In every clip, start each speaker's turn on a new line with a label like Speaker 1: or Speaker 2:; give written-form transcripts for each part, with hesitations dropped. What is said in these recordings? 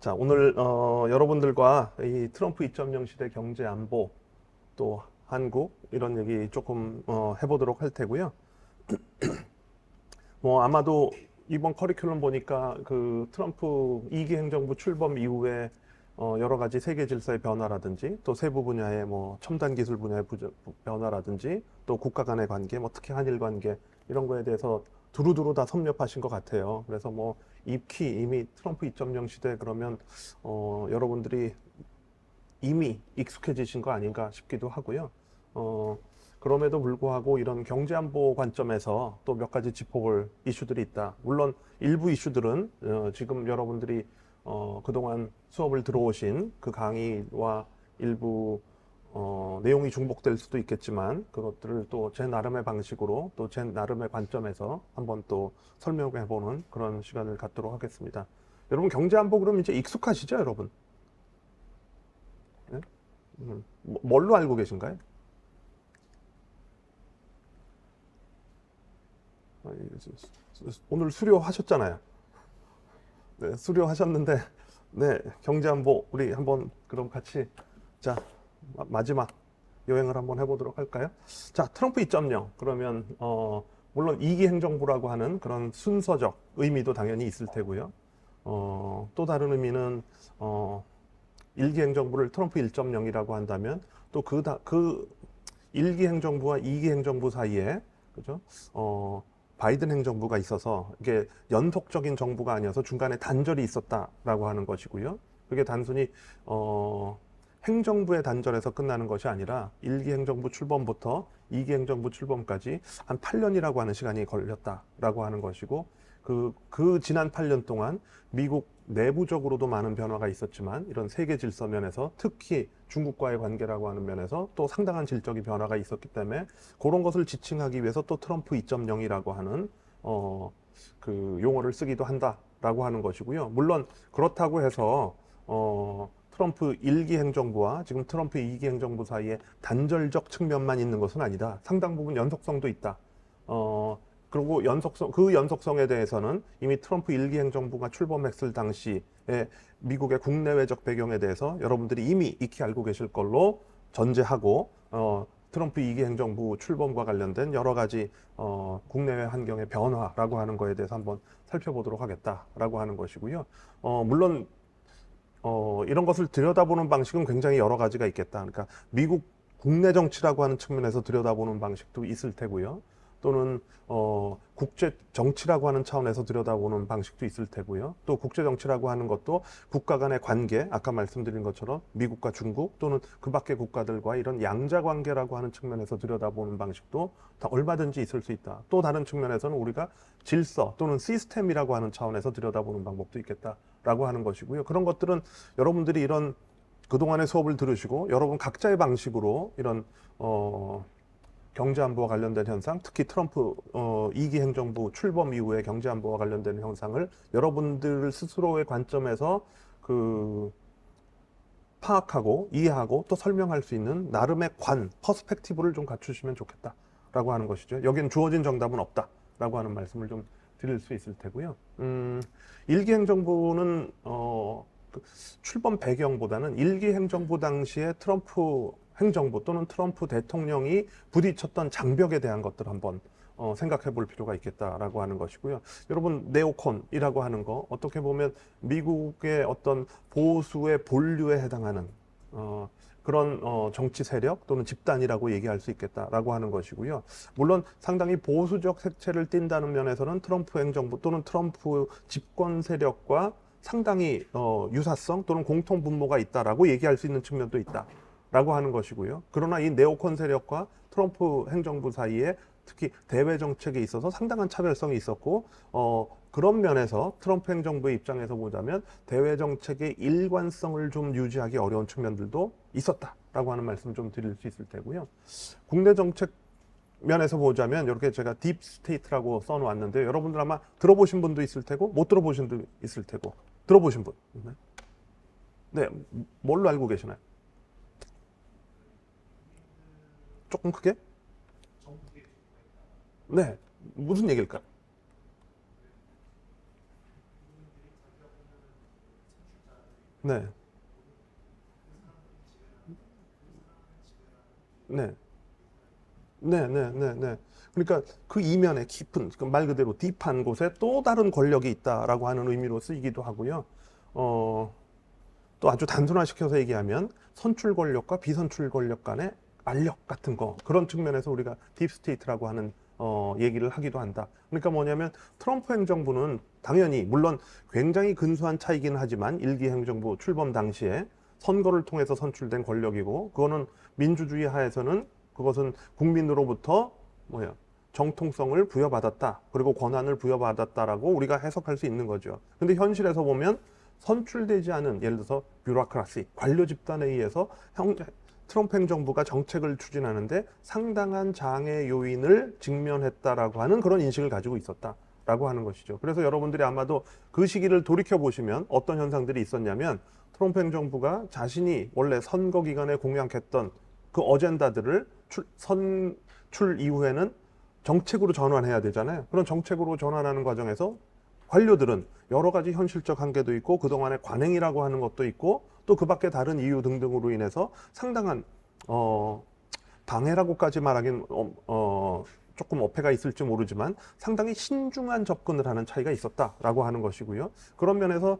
Speaker 1: 자, 오늘 여러분들과 이 트럼프 2.0 시대 경제 안보 또 한국 이런 얘기 조금 해보도록 할 테고요. 뭐 아마도 이번 커리큘럼 보니까 그 트럼프 2기 행정부 출범 이후에 여러 가지 세계 질서의 변화라든지 또 세부 분야의 뭐 첨단 기술 분야의 변화라든지 또 국가 간의 관계, 뭐 특히 한일 관계 이런 거에 대해서 두루두루 다 섭렵하신 것 같아요. 그래서 뭐 익히 이미 트럼프 2.0 시대 그러면 여러분들이 이미 익숙해지신 거 아닌가 싶기도 하고요. 어, 그럼에도 불구하고 이런 경제안보 관점에서 또 몇 가지 짚어볼 이슈들이 있다. 물론 일부 이슈들은 지금 여러분들이 그동안 수업을 들어오신 그 강의와 일부 내용이 중복될 수도 있겠지만 그것들을 또 제 나름의 방식으로 또 제 나름의 관점에서 한번 또 설명해보는 그런 시간을 갖도록 하겠습니다. 여러분 경제안보 그럼 이제 익숙하시죠, 여러분? 네? 뭘로 알고 계신가요? 오늘 수료하셨잖아요. 네, 수료하셨는데, 네, 경제안보 우리 한번 그럼 같이 자 마지막 여행을 한번 해보도록 할까요? 자, 트럼프 2.0 그러면 물론 2기 행정부라고 하는 그런 순서적 의미도 당연히 있을 테고요. 또 다른 의미는 1기 행정부를 트럼프 1.0이라고 한다면 또 그 1기 행정부와 2기 행정부 사이에 그죠? 바이든 행정부가 있어서 이게 연속적인 정부가 아니어서 중간에 단절이 있었다라고 하는 것이고요. 그게 단순히 행정부의 단절에서 끝나는 것이 아니라 1기 행정부 출범부터 2기 행정부 출범까지 한 8년이라고 하는 시간이 걸렸다라고 하는 것이고 그 지난 8년 동안 미국 내부적으로도 많은 변화가 있었지만 이런 세계 질서 면에서 특히 중국과의 관계라고 하는 면에서 또 상당한 질적인 변화가 있었기 때문에 그런 것을 지칭하기 위해서 또 트럼프 2.0이라고 하는 그 용어를 쓰기도 한다라고 하는 것이고요. 물론 그렇다고 해서 트럼프 1기 행정부와 지금 트럼프 2기 행정부 사이에 단절적 측면만 있는 것은 아니다. 상당 부분 연속성도 있다. 그리고 그 연속성에 대해서는 이미 트럼프 1기 행정부가 출범했을 당시에 미국의 국내외적 배경에 대해서 여러분들이 이미 익히 알고 계실 걸로 전제하고, 트럼프 2기 행정부 출범과 관련된 여러 가지, 국내외 환경의 변화라고 하는 거에 대해서 한번 살펴보도록 하겠다라고 하는 것이고요. 물론, 이런 것을 들여다보는 방식은 굉장히 여러 가지가 있겠다. 그러니까 미국 국내 정치라고 하는 측면에서 들여다보는 방식도 있을 테고요. 또는 국제 정치라고 하는 차원에서 들여다보는 방식도 있을 테고요. 또 국제 정치라고 하는 것도 국가 간의 관계, 아까 말씀드린 것처럼 미국과 중국 또는 그 밖의 국가들과 이런 양자 관계라고 하는 측면에서 들여다보는 방식도 다 얼마든지 있을 수 있다. 또 다른 측면에서는 우리가 질서 또는 시스템이라고 하는 차원에서 들여다보는 방법도 있겠다라고 하는 것이고요. 그런 것들은 여러분들이 이런 그동안의 수업을 들으시고 여러분 각자의 방식으로 이런 경제안보와 관련된 현상, 특히 트럼프 2기 행정부 출범 이후의 경제안보와 관련된 현상을 여러분들 스스로의 관점에서 그 파악하고 이해하고 또 설명할 수 있는 나름의 퍼스펙티브를 좀 갖추시면 좋겠다라고 하는 것이죠. 여기는 주어진 정답은 없다라고 하는 말씀을 좀 드릴 수 있을 테고요. 1기 행정부는 그 출범 배경보다는 1기 행정부 당시에 트럼프 행정부 또는 트럼프 대통령이 부딪혔던 장벽에 대한 것들 한번 생각해 볼 필요가 있겠다라고 하는 것이고요. 여러분 네오콘이라고 하는 거 어떻게 보면 미국의 어떤 보수의 본류에 해당하는 그런 정치 세력 또는 집단이라고 얘기할 수 있겠다라고 하는 것이고요. 물론 상당히 보수적 색채를 띈다는 면에서는 트럼프 행정부 또는 트럼프 집권 세력과 상당히 유사성 또는 공통 분모가 있다라고 얘기할 수 있는 측면도 있다라고 하는 것이고요. 그러나 이 네오콘 세력과 트럼프 행정부 사이에 특히 대외 정책에 있어서 상당한 차별성이 있었고 그런 면에서 트럼프 행정부의 입장에서 보자면 대외 정책의 일관성을 좀 유지하기 어려운 측면들도 있었다라고 하는 말씀 좀 드릴 수 있을 테고요. 국내 정책 면에서 보자면 이렇게 제가 딥 스테이트라고 써놓았는데 여러분들 아마 들어보신 분도 있을 테고 못 들어보신 분도 있을 테고 들어보신 분. 네, 뭘로 알고 계시나요? 조금 크게? 네, 무슨 얘기일까요? 네, 네, 네. 그러니까 그 이면에 깊은, 그말 그대로 딥한 곳에 또 다른 권력이 있다라고 하는 의미로 쓰이기도 하고요. 어, 또 아주 단순화시켜서 얘기하면 선출 권력과 비선출 권력 간의 알력 같은 거, 그런 측면에서 우리가 딥스테이트라고 하는 얘기를 하기도 한다. 그러니까 뭐냐면 트럼프 행정부는 당연히 물론 굉장히 근소한 차이긴 하지만 일기 행정부 출범 당시에 선거를 통해서 선출된 권력이고, 그거는 민주주의 하에서는 그것은 국민으로부터 뭐야 정통성을 부여받았다, 그리고 권한을 부여받았다라고 우리가 해석할 수 있는 거죠. 근데 현실에서 보면 선출되지 않은, 예를 들어서 뷰로크라시, 관료 집단에 의해서 트럼프 행정부가 정책을 추진하는데 상당한 장애 요인을 직면했다라고 하는 그런 인식을 가지고 있었다라고 하는 것이죠. 그래서 여러분들이 아마도 그 시기를 돌이켜 보시면 어떤 현상들이 있었냐면, 트럼프 행정부가 자신이 원래 선거 기간에 공약했던 그 어젠다들을 선출 이후에는 정책으로 전환해야 되잖아요. 그런 정책으로 전환하는 과정에서 관료들은 여러 가지 현실적 한계도 있고 그동안의 관행이라고 하는 것도 있고 또 그 밖에 다른 이유 등등으로 인해서 상당한 방해라고까지 말하긴 조금 어폐가 있을지 모르지만 상당히 신중한 접근을 하는 차이가 있었다라고 하는 것이고요. 그런 면에서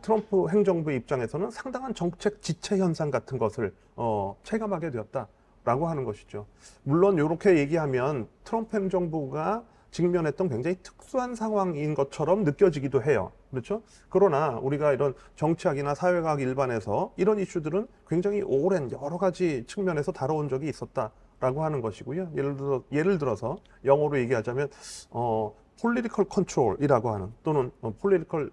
Speaker 1: 트럼프 행정부의 입장에서는 상당한 정책 지체 현상 같은 것을 체감하게 되었다라고 하는 것이죠. 물론 이렇게 얘기하면 트럼프 행정부가 직면했던 굉장히 특수한 상황인 것처럼 느껴지기도 해요. 그렇죠? 그러나 우리가 이런 정치학이나 사회과학 일반에서 이런 이슈들은 굉장히 오랜 여러 가지 측면에서 다뤄온 적이 있었다라고 하는 것이고요. 예를 들어서 영어로 얘기하자면 political control이라고 하는, 또는 political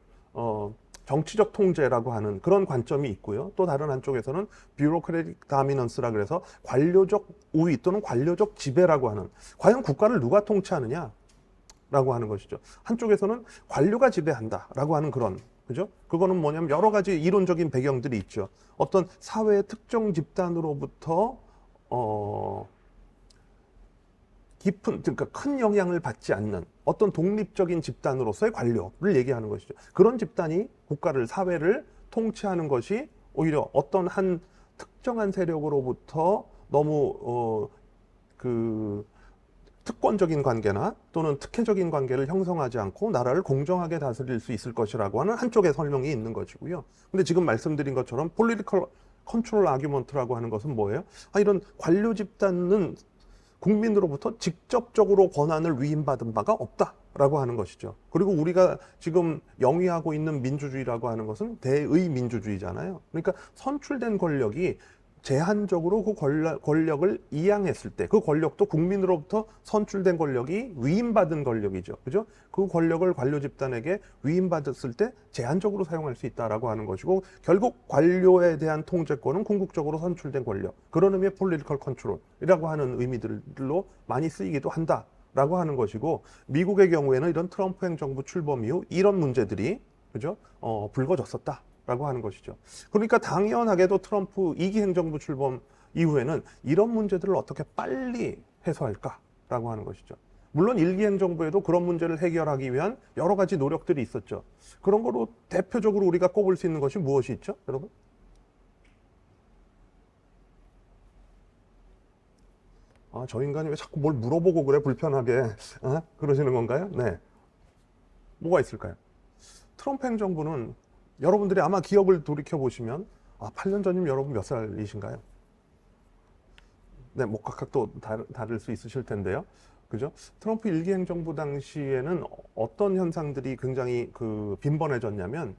Speaker 1: 정치적 통제라고 하는 그런 관점이 있고요. 또 다른 한쪽에서는 bureaucratic dominance라 그래서 관료적 우위 또는 관료적 지배라고 하는, 과연 국가를 누가 통치하느냐? 라고 하는 것이죠. 한쪽에서는 관료가 지배한다라고 하는 그런, 그죠? 그거는 뭐냐면 여러 가지 이론적인 배경들이 있죠. 어떤 사회의 특정 집단으로부터 깊은, 그러니까 큰 영향을 받지 않는 어떤 독립적인 집단으로서의 관료를 얘기하는 것이죠. 그런 집단이 국가를, 사회를 통치하는 것이 오히려 어떤 한 특정한 세력으로부터 너무 특권적인 관계나 또는 특혜적인 관계를 형성하지 않고 나라를 공정하게 다스릴 수 있을 것이라고 하는 한쪽의 설명이 있는 것이고요. 근데 지금 말씀드린 것처럼 political control argument라고 하는 것은 뭐예요? 이런 관료 집단은 국민으로부터 직접적으로 권한을 위임받은 바가 없다라고 하는 것이죠. 그리고 우리가 지금 영위하고 있는 민주주의라고 하는 것은 대의 민주주의잖아요. 그러니까 선출된 권력이 제한적으로 그 권력을 이양했을 때, 그 권력도 국민으로부터 선출된 권력이 위임받은 권력이죠. 그죠? 그 권력을 관료 집단에게 위임받았을 때 제한적으로 사용할 수 있다라고 하는 것이고, 결국 관료에 대한 통제권은 궁극적으로 선출된 권력, 그런 의미의 political control이라고 하는 의미들로 많이 쓰이기도 한다라고 하는 것이고, 미국의 경우에는 이런 트럼프 행정부 출범 이후 이런 문제들이, 그죠? 불거졌었다. 라고 하는 것이죠. 그러니까 당연하게도 트럼프 2기 행정부 출범 이후에는 이런 문제들을 어떻게 빨리 해소할까라고 하는 것이죠. 물론 1기 행정부에도 그런 문제를 해결하기 위한 여러 가지 노력들이 있었죠. 그런 거로 대표적으로 우리가 꼽을 수 있는 것이 무엇이 있죠, 여러분? 저 인간이 왜 자꾸 뭘 물어보고 그래, 불편하게. 그러시는 건가요? 네. 뭐가 있을까요? 트럼프 행정부는 여러분들이 아마 기억을 돌이켜 보시면 8년 전이면 여러분 몇 살이신가요? 네, 뭐 각각 또 다를 수 있으실 텐데요. 그죠? 트럼프 1기 행정부 당시에는 어떤 현상들이 굉장히 빈번해졌냐면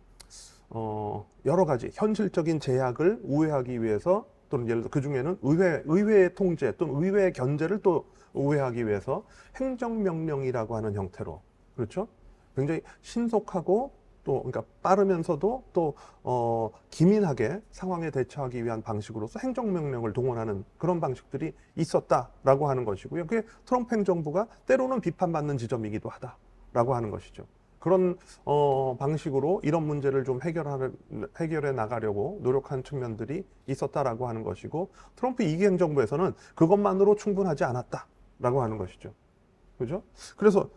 Speaker 1: 여러 가지 현실적인 제약을 우회하기 위해서, 또는 예를 들어 그 중에는 의회의 통제 또는 의회의 견제를 또 우회하기 위해서 행정명령이라고 하는 형태로, 그렇죠? 굉장히 신속하고 또 그러니까 빠르면서도 또 기민하게 상황에 대처하기 위한 방식으로서 행정명령을 동원하는 그런 방식들이 있었다라고 하는 것이고요. 그게 트럼프 행정부가 때로는 비판받는 지점이기도 하다라고 하는 것이죠. 그런 방식으로 이런 문제를 좀 해결해 나가려고 노력한 측면들이 있었다라고 하는 것이고, 트럼프 2기 행정부에서는 그것만으로 충분하지 않았다라고 하는 것이죠. 그죠? 그래서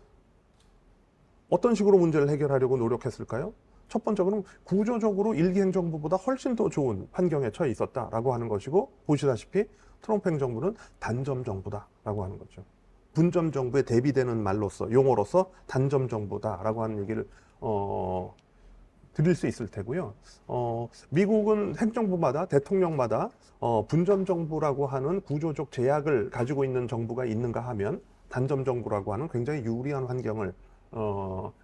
Speaker 1: 어떤 식으로 문제를 해결하려고 노력했을까요? 첫 번째로는 구조적으로 일기 행정부보다 훨씬 더 좋은 환경에 처해 있었다라고 하는 것이고, 보시다시피 트럼프 행정부는 단점 정부다라고 하는 거죠. 분점 정부에 대비되는 말로서, 용어로서 단점 정부다라고 하는 얘기를 드릴 수 있을 테고요. 미국은 행정부마다, 대통령마다 분점 정부라고 하는 구조적 제약을 가지고 있는 정부가 있는가 하면, 단점 정부라고 하는 굉장히 유리한 환경을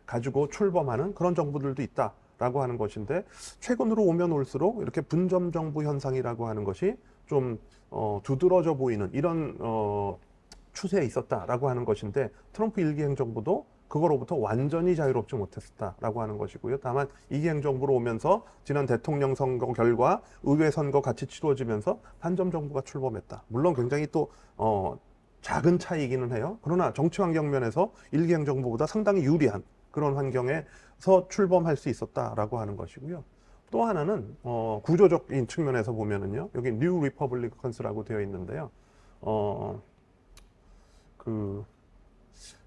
Speaker 1: 가지고 출범하는 그런 정부들도 있다라고 하는 것인데, 최근으로 오면 올수록 이렇게 분점 정부 현상이라고 하는 것이 좀 두드러져 보이는 이런 추세에 있었다라고 하는 것인데, 트럼프 일기 행정부도 그거로부터 완전히 자유롭지 못했다라고 하는 것이고요. 다만 이기 행정부로 오면서 지난 대통령 선거 결과 의회 선거 같이 치루어지면서 단점 정부가 출범했다. 물론 굉장히 또 작은 차이기는 해요. 그러나 정치 환경 면에서 일기 행정부보다 상당히 유리한 그런 환경에서 출범할 수 있었다라고 하는 것이고요. 또 하나는 구조적인 측면에서 보면은요, 여기 뉴 리퍼블리컨스라고 되어 있는데요.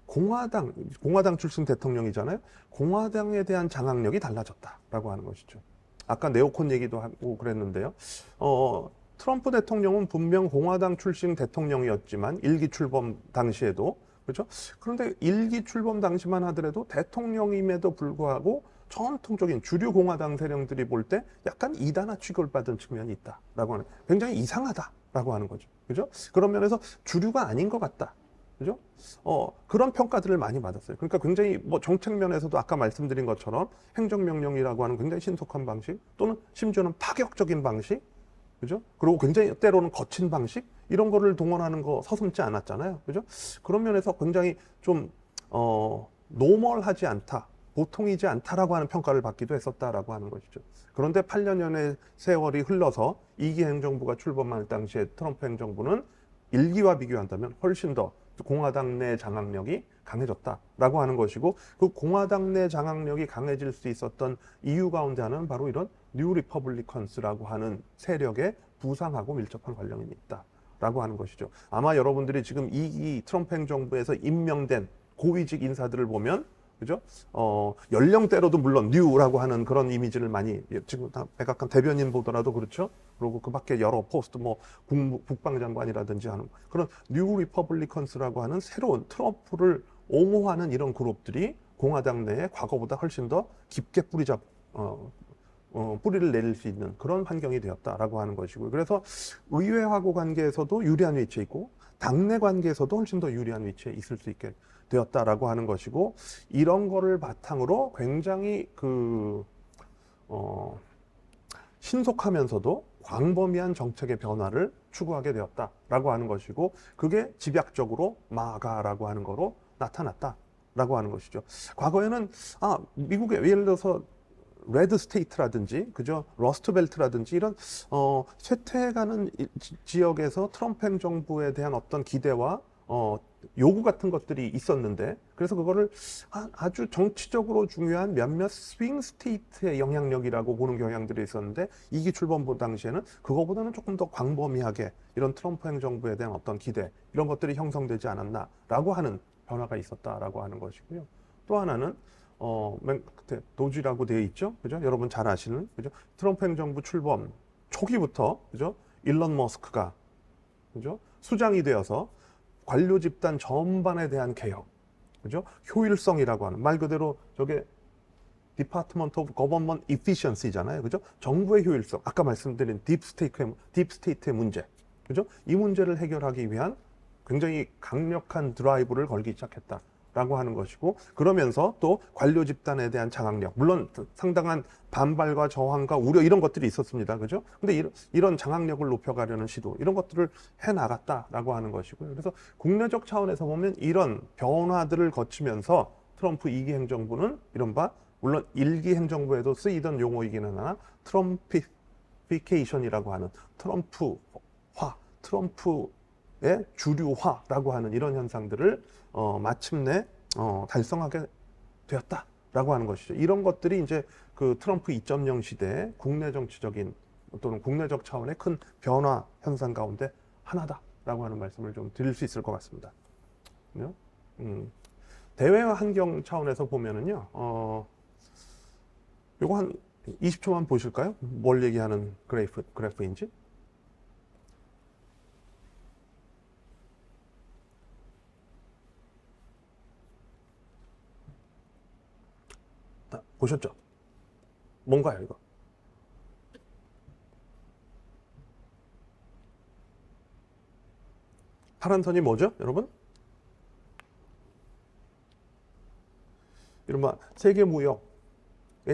Speaker 1: 공화당 출신 대통령이잖아요. 공화당에 대한 장악력이 달라졌다라고 하는 것이죠. 아까 네오콘 얘기도 하고 그랬는데요. 트럼프 대통령은 분명 공화당 출신 대통령이었지만, 일기 출범 당시에도, 그렇죠? 그런데 일기 출범 당시만 하더라도 대통령임에도 불구하고 전통적인 주류 공화당 세력들이 볼 때 약간 이단화 취급을 받은 측면이 있다라고 하는, 굉장히 이상하다라고 하는 거죠. 그죠? 그런 면에서 주류가 아닌 것 같다. 그죠? 그런 평가들을 많이 받았어요. 그러니까 굉장히 뭐 정책 면에서도 아까 말씀드린 것처럼 행정명령이라고 하는 굉장히 신속한 방식, 또는 심지어는 파격적인 방식, 그죠? 그리고 굉장히 때로는 거친 방식, 이런 거를 동원하는 거 서슴지 않았잖아요. 그죠? 그런 면에서 굉장히 좀 노멀하지 않다, 보통이지 않다라고 하는 평가를 받기도 했었다라고 하는 것이죠. 그런데 8년여의 세월이 흘러서 2기 행정부가 출범할 당시에 트럼프 행정부는 1기와 비교한다면 훨씬 더 공화당 내 장악력이 강해졌다라고 하는 것이고, 그 공화당 내 장악력이 강해질 수 있었던 이유 가운데 하나는 바로 이런 뉴 리퍼블리컨스라고 하는 세력의 부상하고 밀접한 관련이 있다라고 하는 것이죠. 아마 여러분들이 지금 2기 트럼프 행정부에서 임명된 고위직 인사들을 보면, 그죠? 연령대로도 물론 뉴라고 하는 그런 이미지를 많이, 지금 백악관 대변인 보더라도 그렇죠? 그리고 그 밖에 여러 포스트, 뭐 국방장관이라든지 하는 그런 뉴 리퍼블리컨스라고 하는 새로운 트럼프를 옹호하는 이런 그룹들이 공화당 내에 과거보다 훨씬 더 깊게 뿌리를 내릴 수 있는 그런 환경이 되었다라고 하는 것이고요. 그래서 의회하고 관계에서도 유리한 위치에 있고, 당내 관계에서도 훨씬 더 유리한 위치에 있을 수 있게 되었다라고 하는 것이고, 이런 거를 바탕으로 굉장히 신속하면서도 광범위한 정책의 변화를 추구하게 되었다라고 하는 것이고, 그게 집약적으로 마가라고 하는 거로 나타났다라고 하는 것이죠. 과거에는 미국의 예를 들어서 레드 스테이트라든지, 그죠, 러스트벨트라든지 이런 쇠퇴해가는 지역에서 트럼프 행정부에 대한 어떤 기대와 요구 같은 것들이 있었는데, 그래서 그거를 아주 정치적으로 중요한 몇몇 스윙 스테이트의 영향력이라고 보는 경향들이 있었는데, 2기 출범부 당시에는 그거보다는 조금 더 광범위하게 이런 트럼프 행정부에 대한 어떤 기대, 이런 것들이 형성되지 않았나라고 하는 변화가 있었다라고 하는 것이고요. 또 하나는 맨 끝에 도지라고 되어 있죠, 그죠? 여러분 잘 아시는, 그죠? 트럼프 행정부 출범 초기부터, 그죠? 일론 머스크가, 그죠? 수장이 되어서 관료 집단 전반에 대한 개혁, 그죠? 효율성이라고 하는 말 그대로 저게 Department of Government Efficiency잖아요, 그죠? 정부의 효율성, 아까 말씀드린 딥스테이트의 문제, 그죠? 이 문제를 해결하기 위한 굉장히 강력한 드라이브를 걸기 시작했다라고 하는 것이고, 그러면서 또 관료 집단에 대한 장악력, 물론 상당한 반발과 저항과 우려 이런 것들이 있었습니다, 그죠? 근데 이런 장악력을 높여가려는 시도, 이런 것들을 해나갔다라고 하는 것이고요. 그래서 국내적 차원에서 보면 이런 변화들을 거치면서 트럼프 2기 행정부는 이른바, 물론 1기 행정부에도 쓰이던 용어이기는 하나, 트럼피피케이션이라고 하는 트럼프화, 트럼프의 주류화라고 하는 이런 현상들을 마침내 달성하게 되었다라고 하는 것이죠. 이런 것들이 이제 그 트럼프 2.0 시대의 국내 정치적인 또는 국내적 차원의 큰 변화 현상 가운데 하나다라고 하는 말씀을 좀 드릴 수 있을 것 같습니다. 대외 환경 차원에서 보면은요, 요거 한 20초만 보실까요? 뭘 얘기하는 그래프인지? 보셨죠? 뭔가요, 이거? 파란 선이 뭐죠, 여러분? 이른바 세계 무역의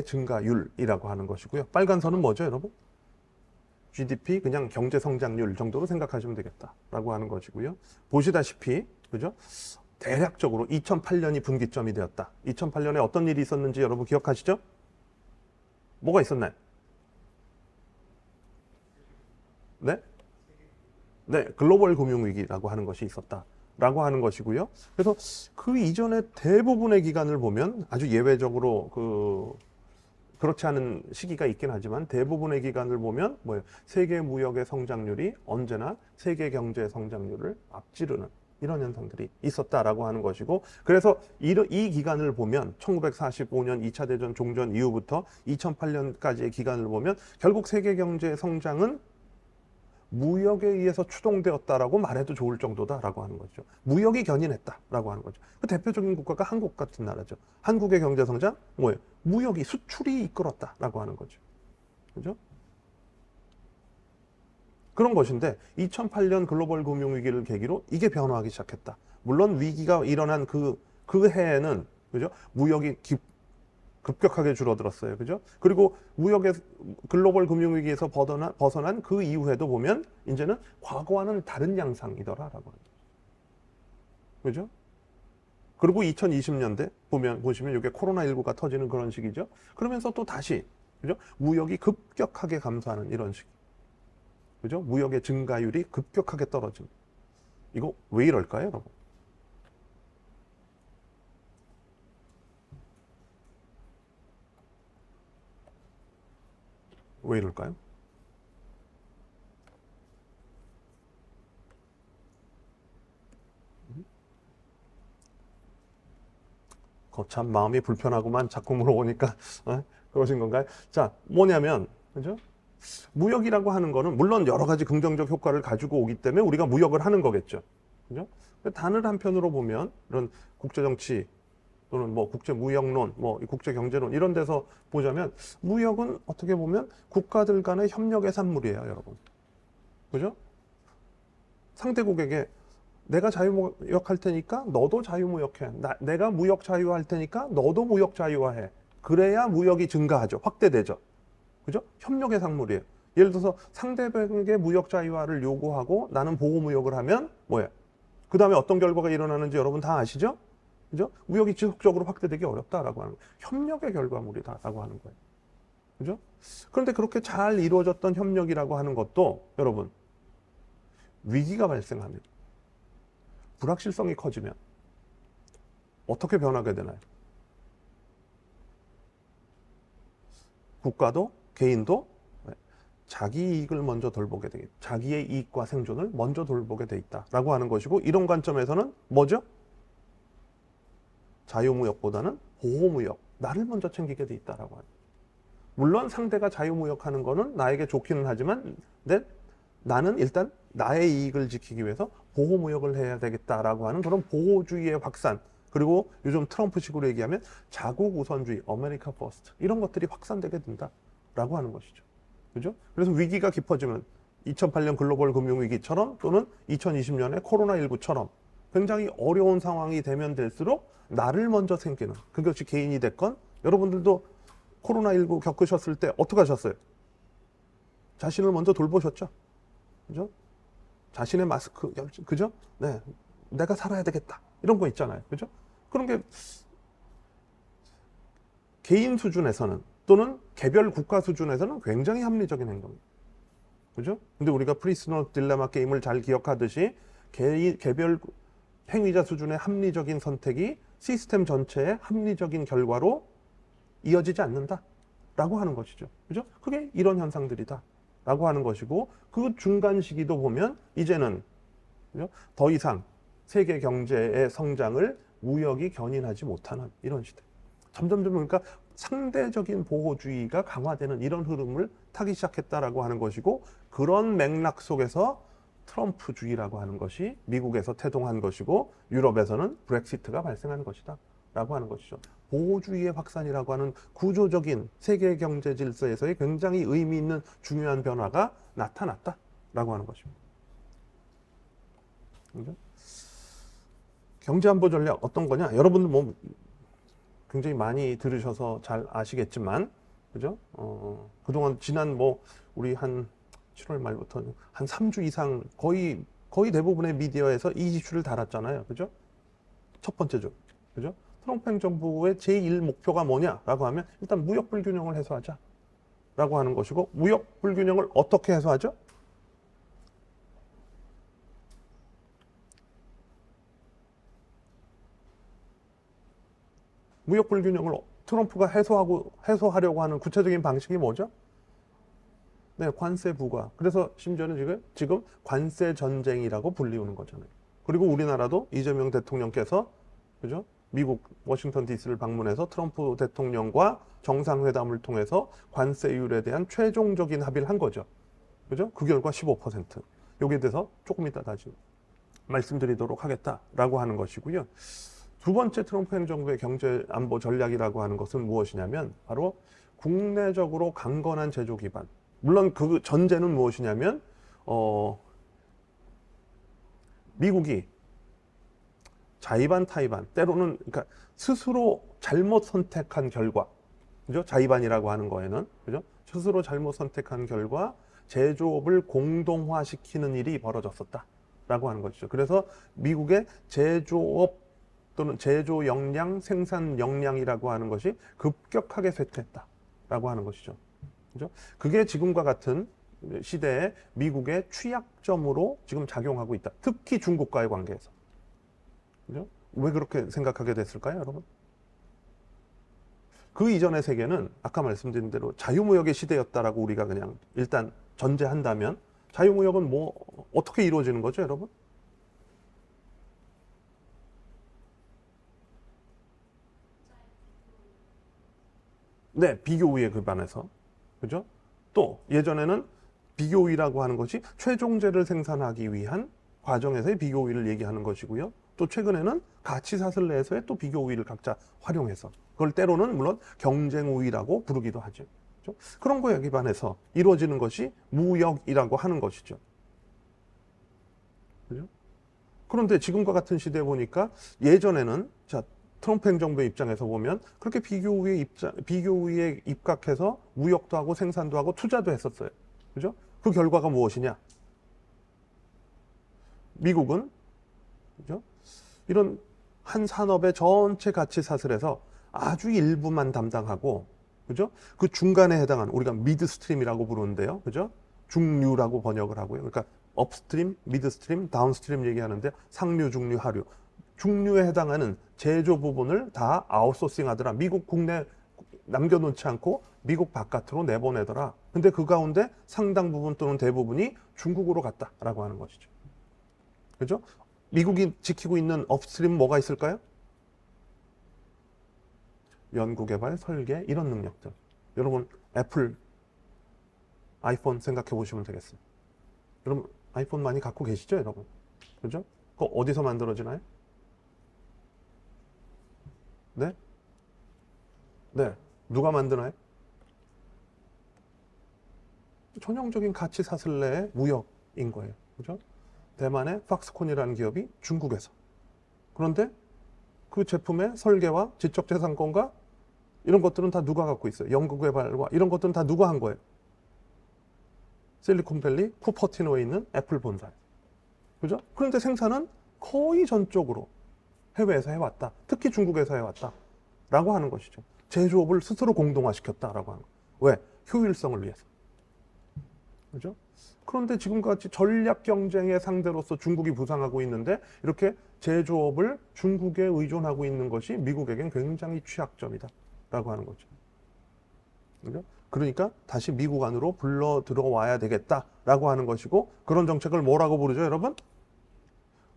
Speaker 1: 증가율이라고 하는 것이고요. 빨간 선은 뭐죠, 여러분? GDP, 그냥 경제 성장률 정도로 생각하시면 되겠다라고 하는 것이고요. 보시다시피, 그죠? 대략적으로 2008년이 분기점이 되었다. 2008년에 어떤 일이 있었는지 여러분 기억하시죠? 뭐가 있었나요? 네? 네, 글로벌 금융위기라고 하는 것이 있었다라고 하는 것이고요. 그래서 그 이전에 대부분의 기간을 보면 아주 예외적으로 그렇지 않은 시기가 있긴 하지만 대부분의 기간을 보면 뭐예요? 세계 무역의 성장률이 언제나 세계 경제 성장률을 앞지르는 이런 현상들이 있었다라고 하는 것이고, 그래서 이 기간을 보면 1945년 2차 대전 종전 이후부터 2008년까지의 기간을 보면 결국 세계 경제 성장은 무역에 의해서 추동되었다라고 말해도 좋을 정도다라고 하는 거죠. 무역이 견인했다라고 하는 거죠. 그 대표적인 국가가 한국 같은 나라죠. 한국의 경제 성장 뭐예요? 무역이 수출이 이끌었다라고 하는 거죠. 그죠? 그런 것인데 2008년 글로벌 금융위기를 계기로 이게 변화하기 시작했다. 물론 위기가 일어난 그 해에는 그죠? 무역이 급격하게 줄어들었어요. 그죠? 그리고 무역의 글로벌 금융위기에서 벗어난 그 이후에도 보면 이제는 과거와는 다른 양상이더라라고 하는 거죠. 그죠? 그리고 2020년대 보시면 이게 코로나19가 터지는 그런 시기죠. 그러면서 또 다시 그죠? 무역이 급격하게 감소하는 이런 시기. 그죠? 무역의 증가율이 급격하게 떨어진. 이거 왜 이럴까요, 여러분? 왜 이럴까요? 거참 마음이 불편하고만 자꾸 물어보니까 그러신 건가요? 자, 뭐냐면 그죠? 무역이라고 하는 거는 물론 여러 가지 긍정적 효과를 가지고 오기 때문에 우리가 무역을 하는 거겠죠. 그죠? 다른 한편으로 보면 이런 국제정치 또는 뭐 국제무역론, 뭐 국제경제론 이런 데서 보자면 무역은 어떻게 보면 국가들 간의 협력의 산물이에요, 여러분. 그죠? 상대국에게 내가 자유무역할 테니까 너도 자유무역해. 내가 무역 자유화할 테니까 너도 무역 자유화해. 그래야 무역이 증가하죠. 확대되죠. 그죠? 협력의 산물이에요. 예를 들어서 상대방에게 무역 자유화를 요구하고 나는 보호무역을 하면 뭐예요? 그 다음에 어떤 결과가 일어나는지 여러분 다 아시죠? 그죠? 무역이 지속적으로 확대되기 어렵다라고 하는 거예요. 협력의 결과물이다라고 하는 거예요. 그죠? 그런데 그렇게 잘 이루어졌던 협력이라고 하는 것도 여러분 위기가 발생하면 불확실성이 커지면 어떻게 변하게 되나요? 국가도 개인도 자기 이익을 먼저 돌보게 되겠다. 자기의 이익과 생존을 먼저 돌보게 돼 있다라고 하는 것이고, 이런 관점에서는 뭐죠? 자유무역보다는 보호무역, 나를 먼저 챙기게 돼 있다라고 하는. 물론 상대가 자유무역하는 거는 나에게 좋기는 하지만 나는 일단 나의 이익을 지키기 위해서 보호무역을 해야 되겠다라고 하는 그런 보호주의의 확산, 그리고 요즘 트럼프식으로 얘기하면 자국 우선주의, 아메리카 퍼스트 이런 것들이 확산되게 된다라고 하는 것이죠. 그죠? 그래서 위기가 깊어지면 2008년 글로벌 금융위기처럼 또는 2020년에 코로나19처럼 굉장히 어려운 상황이 되면 될수록 나를 먼저 챙기는, 그것이 개인이 됐건, 여러분들도 코로나19 겪으셨을 때 어떻게 하셨어요? 자신을 먼저 돌보셨죠? 그죠? 자신의 마스크, 그죠? 네. 내가 살아야 되겠다. 이런 거 있잖아요. 그죠? 그런 게 개인 수준에서는 또는 개별 국가 수준에서는 굉장히 합리적인 행동입니다. 그죠? 근데 우리가 프리스너 딜레마 게임을 잘 기억하듯이 개별 행위자 수준의 합리적인 선택이 시스템 전체의 합리적인 결과로 이어지지 않는다라고 하는 것이죠. 그죠? 그게 이런 현상들이다. 라고 하는 것이고, 그 중간 시기도 보면 이제는 그죠? 더 이상 세계 경제의 성장을 무역이 견인하지 못하는 이런 시대. 점점 그러니까 상대적인 보호주의가 강화되는 이런 흐름을 타기 시작했다라고 하는 것이고, 그런 맥락 속에서 트럼프주의라고 하는 것이 미국에서 태동한 것이고, 유럽에서는 브렉시트가 발생한 것이다 라고 하는 것이죠. 보호주의의 확산이라고 하는 구조적인 세계 경제 질서에서의 굉장히 의미 있는 중요한 변화가 나타났다라고 하는 것입니다. 경제안보 전략 어떤 거냐? 여러분들 뭐 굉장히 많이 들으셔서 잘 아시겠지만, 그죠? 그동안 지난 우리 한 7월 말부터 한 3주 이상 거의 대부분의 미디어에서 이 이슈를 다뤘잖아요. 그죠? 첫 번째 주. 그죠? 트럼프 행정부의 제1 목표가 뭐냐라고 하면 일단 무역 불균형을 해소하자라고 하는 것이고, 무역 불균형을 어떻게 해소하죠? 무역 불균형을 트럼프가 해소하려고 하는 구체적인 방식이 뭐죠? 네, 관세 부과. 그래서 심지어는 지금 관세 전쟁이라고 불리우는 거잖아요. 그리고 우리나라도 이재명 대통령께서, 그죠? 미국 워싱턴 DC를 방문해서 트럼프 대통령과 정상회담을 통해서 관세율에 대한 최종적인 합의를 한 거죠. 그죠? 그 결과 15%. 여기에 대해서 조금 이따 다시 말씀드리도록 하겠다라고 하는 것이고요. 두 번째 트럼프 행정부의 경제 안보 전략이라고 하는 것은 무엇이냐면 바로 국내적으로 강건한 제조 기반. 물론 그 전제는 무엇이냐면 미국이 자의반 타의반, 때로는 그러니까 스스로 잘못 선택한 결과, 그죠? 자의반이라고 하는 거에는, 그죠? 스스로 잘못 선택한 결과 제조업을 공동화시키는 일이 벌어졌었다라고 하는 것이죠. 그래서 미국의 제조업 또는 제조 역량, 생산 역량이라고 하는 것이 급격하게 쇠퇴했다라고 하는 것이죠. 그죠? 그게 지금과 같은 시대에 미국의 취약점으로 지금 작용하고 있다. 특히 중국과의 관계에서. 그죠? 왜 그렇게 생각하게 됐을까요, 여러분? 그 이전의 세계는 아까 말씀드린 대로 자유무역의 시대였다라고 우리가 그냥 일단 전제한다면, 자유무역은 어떻게 이루어지는 거죠, 여러분? 네, 비교 우위에 기반해서. 그죠? 또 예전에는 비교 우위라고 하는 것이 최종재를 생산하기 위한 과정에서의 비교 우위를 얘기하는 것이고요. 또 최근에는 가치 사슬 내에서의 또 비교 우위를 각자 활용해서, 그걸 때로는 물론 경쟁 우위라고 부르기도 하죠. 그렇죠? 그런 거에 기반해서 이루어지는 것이 무역이라고 하는 것이죠. 그죠? 그런데 지금과 같은 시대에 보니까 예전에는 트럼프 행정부의 입장에서 보면 그렇게 비교 우위에 입각해서 무역도 하고 생산도 하고 투자도 했었어요. 그죠? 그 결과가 무엇이냐? 미국은, 그죠? 이런 한 산업의 전체 가치 사슬에서 아주 일부만 담당하고, 그죠? 그 중간에 해당하는 우리가 미드스트림이라고 부르는데요. 그죠? 중류라고 번역을 하고요. 그러니까 업스트림, 미드스트림, 다운스트림 얘기하는데 상류, 중류, 하류. 중류에 해당하는 제조 부분을 다 아웃소싱 하더라. 미국 국내 남겨놓지 않고 미국 바깥으로 내보내더라. 근데 그 가운데 상당 부분 또는 대부분이 중국으로 갔다라고 하는 것이죠. 그죠? 미국이 지키고 있는 업스트림 뭐가 있을까요? 연구 개발, 설계, 이런 능력들. 여러분, 애플, 아이폰 생각해 보시면 되겠어요. 여러분, 아이폰 많이 갖고 계시죠, 여러분? 그죠? 그거 어디서 만들어지나요? 네? 네. 누가 만드나요? 전형적인 가치 사슬 내의 무역인 거예요. 그죠? 대만의 팍스콘이라는 기업이 중국에서. 그런데 그 제품의 설계와 지적재산권과 이런 것들은 다 누가 갖고 있어요? 연구개발과 이런 것들은 다 누가 한 거예요? 실리콘밸리 쿠퍼티노에 있는 애플 본사예요. 그죠? 그런데 생산은 거의 전적으로 해외에서 해왔다. 특히 중국에서 해왔다. 라고 하는 것이죠. 제조업을 스스로 공동화시켰다라고 하는 거예요. 왜? 효율성을 위해서. 그죠? 그런데 지금과 같이 전략 경쟁의 상대로서 중국이 부상하고 있는데 이렇게 제조업을 중국에 의존하고 있는 것이 미국에겐 굉장히 취약점이다. 라고 하는 거죠. 그죠? 그러니까 다시 미국 안으로 불러 들어와야 되겠다라고 하는 것이고, 그런 정책을 뭐라고 부르죠, 여러분?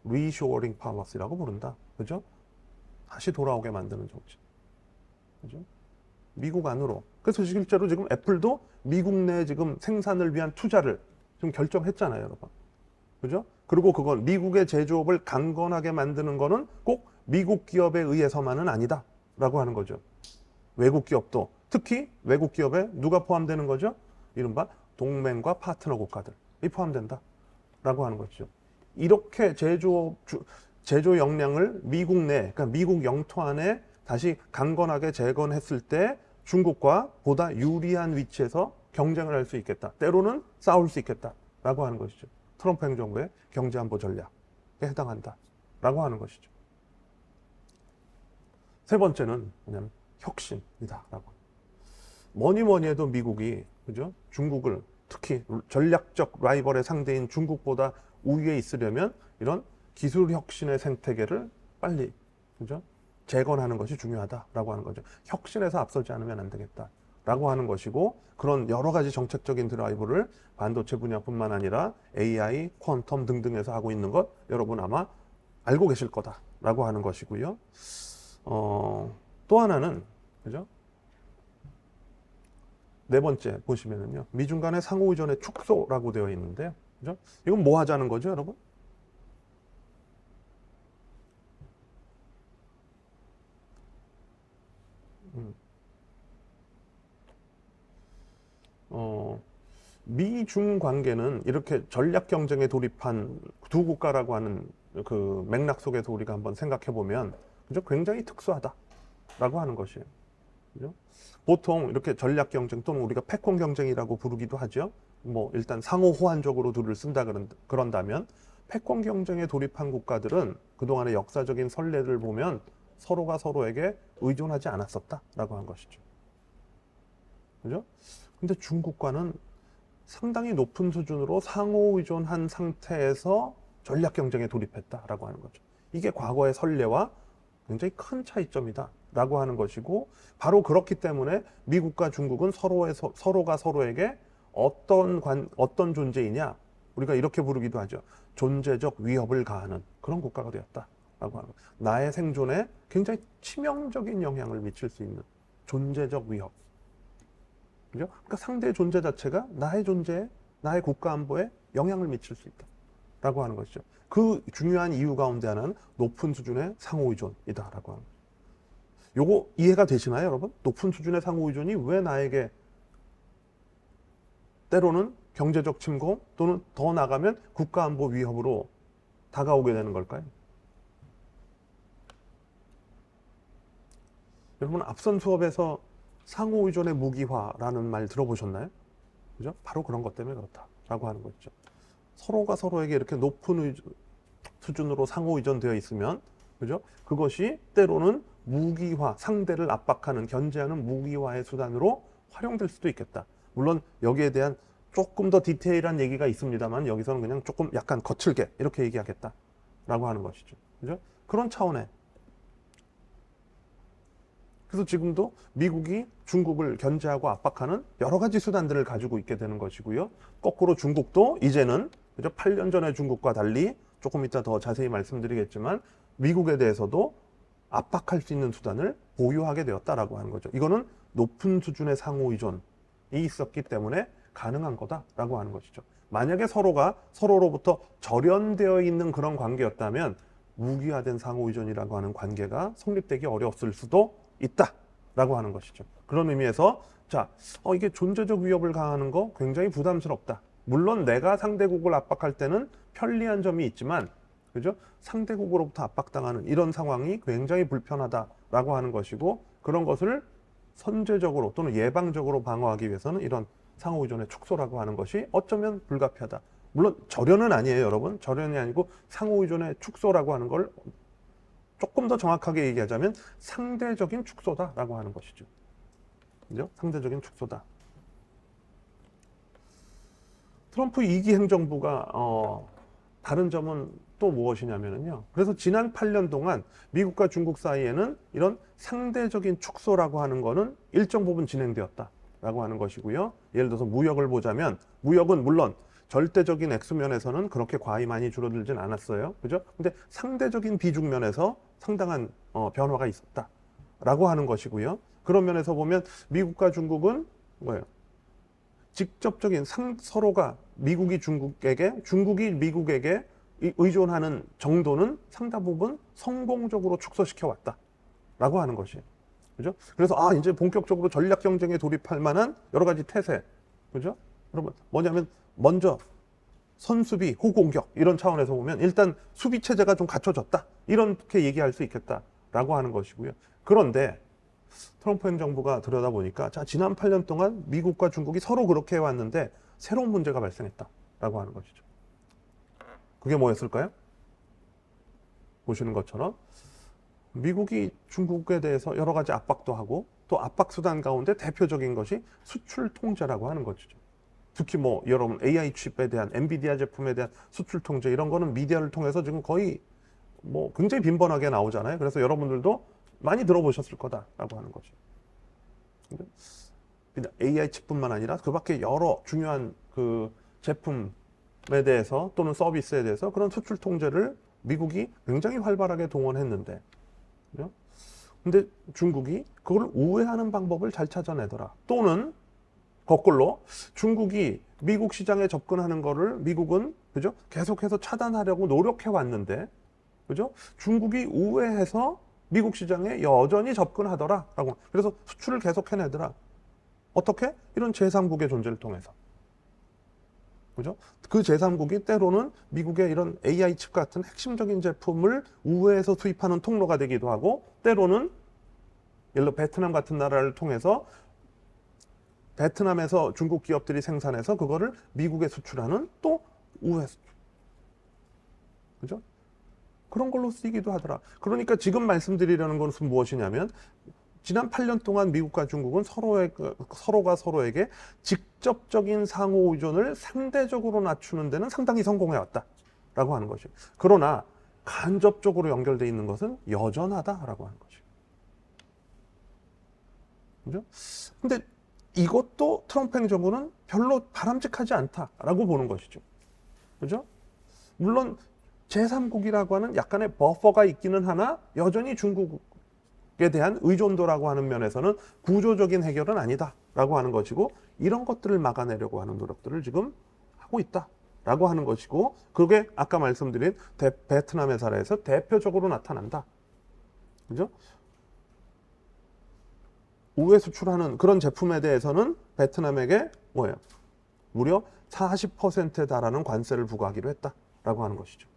Speaker 1: 리쇼어링 팔러시라고 부른다. 그죠? 다시 돌아오게 만드는 정책. 그죠? 미국 안으로. 그래서 실제로 지금 애플도 미국 내 지금 생산을 위한 투자를 지금 결정했잖아요, 여러분. 그죠? 그리고 그건 미국의 제조업을 강건하게 만드는 거는 꼭 미국 기업에 의해서만은 아니다 라고 하는 거죠. 외국 기업도, 특히 외국 기업에 누가 포함되는 거죠? 이른바 동맹과 파트너 국가들이 포함된다 라고 하는 거죠. 이렇게 제조 역량을 미국 내, 그러니까 미국 영토 안에 다시 강건하게 재건했을 때 중국과 보다 유리한 위치에서 경쟁을 할 수 있겠다. 때로는 싸울 수 있겠다 라고 하는 것이죠. 트럼프 행정부의 경제안보 전략에 해당한다 라고 하는 것이죠. 세 번째는 뭐냐면 혁신이다 라고. 뭐니 해도 미국이, 그죠? 중국을, 특히 전략적 라이벌의 상대인 중국보다 우위에 있으려면 이런 기술 혁신의 생태계를 빨리, 그죠? 재건하는 것이 중요하다라고 하는 거죠. 혁신에서 앞서지 않으면 안 되겠다라고 하는 것이고, 그런 여러 가지 정책적인 드라이브를 반도체 분야뿐만 아니라 AI, 퀀텀 등등에서 하고 있는 것 여러분 아마 알고 계실 거다라고 하는 것이고요. 또 하나는, 그죠? 네 번째 보시면은요, 미중 간의 상호 의존의 축소라고 되어 있는데요. 그죠? 이건 뭐 하자는 거죠, 여러분? 미중 관계는 이렇게 전략 경쟁에 돌입한 두 국가라고 하는 그 맥락 속에서 우리가 한번 생각해 보면, 그죠? 굉장히 특수하다라고 하는 것이에요. 그죠? 보통 이렇게 전략 경쟁 또는 우리가 패권 경쟁이라고 부르기도 하죠. 뭐 일단 상호 호환적으로 둘을 쓴다 그런다면 패권 경쟁에 돌입한 국가들은 그동안의 역사적인 선례를 보면 서로가 서로에게 의존하지 않았었다라고 한 것이죠. 그죠? 근데 중국과는 상당히 높은 수준으로 상호 의존한 상태에서 전략 경쟁에 돌입했다라고 하는 거죠. 이게 과거의 선례와 굉장히 큰 차이점이다라고 하는 것이고, 바로 그렇기 때문에 미국과 중국은 서로가 서로에게 어떤 존재이냐, 우리가 이렇게 부르기도 하죠. 존재적 위협을 가하는 그런 국가가 되었다라고 하는 거죠. 나의 생존에 굉장히 치명적인 영향을 미칠 수 있는 존재적 위협. 그죠? 그러니까 상대의 존재 자체가 나의 존재에, 나의 국가 안보에 영향을 미칠 수 있다라고 하는 것이죠. 그 중요한 이유 가운데 하나는 높은 수준의 상호 의존이다라고 하는 거죠. 요거 이해가 되시나요, 여러분? 높은 수준의 상호 의존이 왜 나에게 때로는 경제적 침공 또는 더 나가면 국가 안보 위협으로 다가오게 되는 걸까요? 여러분 앞선 수업에서 상호 의존의 무기화라는 말 들어보셨나요? 그죠? 바로 그런 것 때문에 그렇다라고 하는 거죠. 서로가 서로에게 이렇게 높은 수준으로 상호 의존되어 있으면, 그죠? 그것이 때로는 무기화, 상대를 압박하는, 견제하는 무기화의 수단으로 활용될 수도 있겠다. 물론 여기에 대한 조금 더 디테일한 얘기가 있습니다만 여기서는 그냥 조금 약간 거칠게 이렇게 얘기하겠다라고 하는 것이죠. 그죠? 그런 차원에. 그래서 지금도 미국이 중국을 견제하고 압박하는 여러 가지 수단들을 가지고 있게 되는 것이고요. 거꾸로 중국도 이제는, 그죠? 8년 전의 중국과 달리 조금 이따 더 자세히 말씀드리겠지만 미국에 대해서도 압박할 수 있는 수단을 보유하게 되었다라고 하는 거죠. 이거는 높은 수준의 상호 의존이 있었기 때문에 가능한 거다라고 하는 것이죠. 만약에 서로가 서로로부터 절연되어 있는 그런 관계였다면 무기화된 상호 의존이라고 하는 관계가 성립되기 어려웠을 수도 있다라고 하는 것이죠. 그런 의미에서 이게 존재적 위협을 가하는 거 굉장히 부담스럽다. 물론 내가 상대국을 압박할 때는 편리한 점이 있지만, 그죠? 상대국으로부터 압박당하는 이런 상황이 굉장히 불편하다라고 하는 것이고, 그런 것을 선제적으로 또는 예방적으로 방어하기 위해서는 이런 상호 의존의 축소라고 하는 것이 어쩌면 불가피하다. 물론 절연은 아니에요, 여러분. 절연이 아니고 상호 의존의 축소라고 하는 걸 조금 더 정확하게 얘기하자면 상대적인 축소다라고 하는 것이죠. 그죠? 상대적인 축소다. 트럼프 2기 행정부가 다른 점은 또 무엇이냐면요. 그래서 지난 8년 동안 미국과 중국 사이에는 이런 상대적인 축소라고 하는 거는 일정 부분 진행되었다라고 하는 것이고요. 예를 들어서 무역을 보자면 무역은 물론 절대적인 액수면에서는 그렇게 과히 많이 줄어들진 않았어요. 그죠? 근데 상대적인 비중면에서 상당한 변화가 있었다라고 하는 것이고요. 그런 면에서 보면 미국과 중국은 뭐예요? 직접적인 서로가 미국이 중국에게, 중국이 미국에게 의존하는 정도는 상당 부분 성공적으로 축소시켜 왔다라고 하는 것이에요. 그죠? 그래서 이제 본격적으로 전략 경쟁에 돌입할 만한 여러 가지 태세. 그죠? 여러분, 뭐냐면 먼저 선수비, 호공격 이런 차원에서 보면 일단 수비 체제가 좀 갖춰졌다. 이렇게 얘기할 수 있겠다라고 하는 것이고요. 그런데 트럼프 행정부가 들여다보니까 자, 지난 8년 동안 미국과 중국이 서로 그렇게 해왔는데 새로운 문제가 발생했다라고 하는 것이죠. 그게 뭐였을까요? 보시는 것처럼 미국이 중국에 대해서 여러 가지 압박도 하고 또 압박 수단 가운데 대표적인 것이 수출 통제라고 하는 것이죠. 특히 뭐 여러분 AI 칩에 대한 엔비디아 제품에 대한 수출 통제 이런 거는 미디어를 통해서 지금 거의 뭐 굉장히 빈번하게 나오잖아요. 그래서 여러분들도 많이 들어보셨을 거다라고 하는 거죠. 근데 AI 칩뿐만 아니라 그 밖에 여러 중요한 그 제품에 대해서 또는 서비스에 대해서 그런 수출 통제를 미국이 굉장히 활발하게 동원했는데, 그죠? 근데 중국이 그걸 우회하는 방법을 잘 찾아내더라. 또는 거꾸로 중국이 미국 시장에 접근하는 거를 미국은 그죠? 계속해서 차단하려고 노력해 왔는데, 그죠? 중국이 우회해서 미국 시장에 여전히 접근하더라라고. 그래서 수출을 계속 해내더라. 어떻게? 이런 제3국의 존재를 통해서. 그죠? 그 제3국이 때로는 미국의 이런 AI 칩 같은 핵심적인 제품을 우회해서 수입하는 통로가 되기도 하고, 때로는 예를 들어 베트남 같은 나라를 통해서 베트남에서 중국 기업들이 생산해서 그거를 미국에 수출하는 또 우회 수출. 그죠? 그런 걸로 쓰이기도 하더라. 그러니까 지금 말씀드리려는 것은 무엇이냐면 지난 8년 동안 미국과 중국은 서로가 서로에게 직접적인 상호 의존을 상대적으로 낮추는 데는 상당히 성공해왔다라고 하는 것이에요. 그러나 간접적으로 연결되어 있는 것은 여전하다라고 하는 것이에요. 그죠? 근데 이것도 트럼프 행정부는 별로 바람직하지 않다라고 보는 것이죠. 그죠? 물론 제3국이라고 하는 약간의 버퍼가 있기는 하나 여전히 중국에 대한 의존도라고 하는 면에서는 구조적인 해결은 아니다라고 하는 것이고, 이런 것들을 막아내려고 하는 노력들을 지금 하고 있다라고 하는 것이고, 그게 아까 말씀드린 베트남의 사례에서 대표적으로 나타난다. 그죠? 우회 수출하는 그런 제품에 대해서는 베트남에게 뭐예요? 무려 40%에 달하는 관세를 부과하기로 했다라고 하는 것이죠.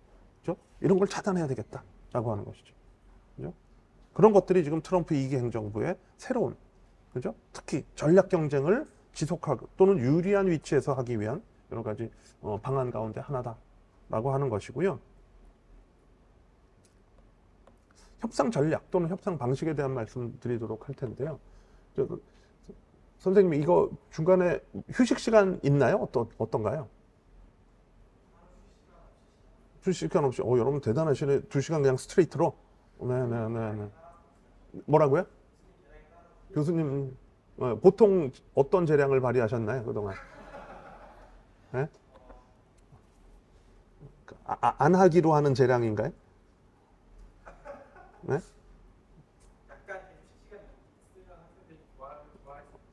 Speaker 1: 그죠? 이런 걸 차단해야 되겠다라고 하는 것이죠. 그죠? 그런 것들이 지금 트럼프 2기 행정부의 새로운, 그죠? 특히 전략 경쟁을 지속하고 또는 유리한 위치에서 하기 위한 여러 가지 방안 가운데 하나다라고 하는 것이고요. 협상 전략 또는 협상 방식에 대한 말씀 드리도록 할 텐데요. 선생님, 이거 중간에 휴식 시간 있나요? 어떤가요? 휴식 시간 없이, 여러분 대단하시네. 2시간 그냥 스트레이트로. 네네네. 뭐라고요? 교수님, 보통 어떤 재량을 발휘하셨나요, 그동안? 네? 안 하기로 하는 재량인가요? 네?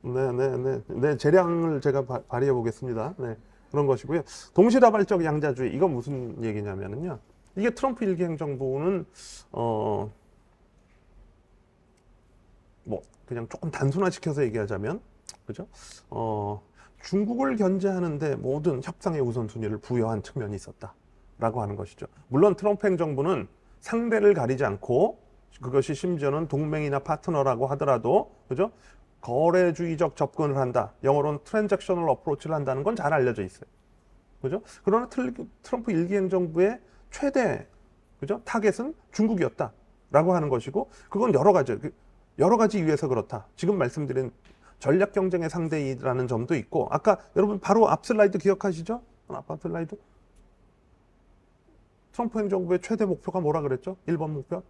Speaker 1: 네, 재량을 제가 발휘해 보겠습니다. 네, 그런 것이고요. 동시다발적 양자주의, 이건 무슨 얘기냐면요. 이게 트럼프 1기 행정부는, 그냥 조금 단순화시켜서 얘기하자면, 그죠? 중국을 견제하는데 모든 협상의 우선순위를 부여한 측면이 있었다라고 하는 것이죠. 물론 트럼프 행정부는 상대를 가리지 않고, 그것이 심지어는 동맹이나 파트너라고 하더라도, 그죠? 거래주의적 접근을 한다. 영어로는 트랜잭셔널 어프로치를 한다는 건 잘 알려져 있어요. 그죠? 그러나 트럼프 1기 행정부의 최대, 그죠? 타겟은 중국이었다라고 하는 것이고, 그건 여러 가지 이유에서 그렇다. 지금 말씀드린 전략 경쟁의 상대이라는 점도 있고, 아까 여러분 바로 앞 슬라이드 기억하시죠? 앞 슬라이드. 트럼프 행정부의 최대 목표가 뭐라 그랬죠? 1번 목표.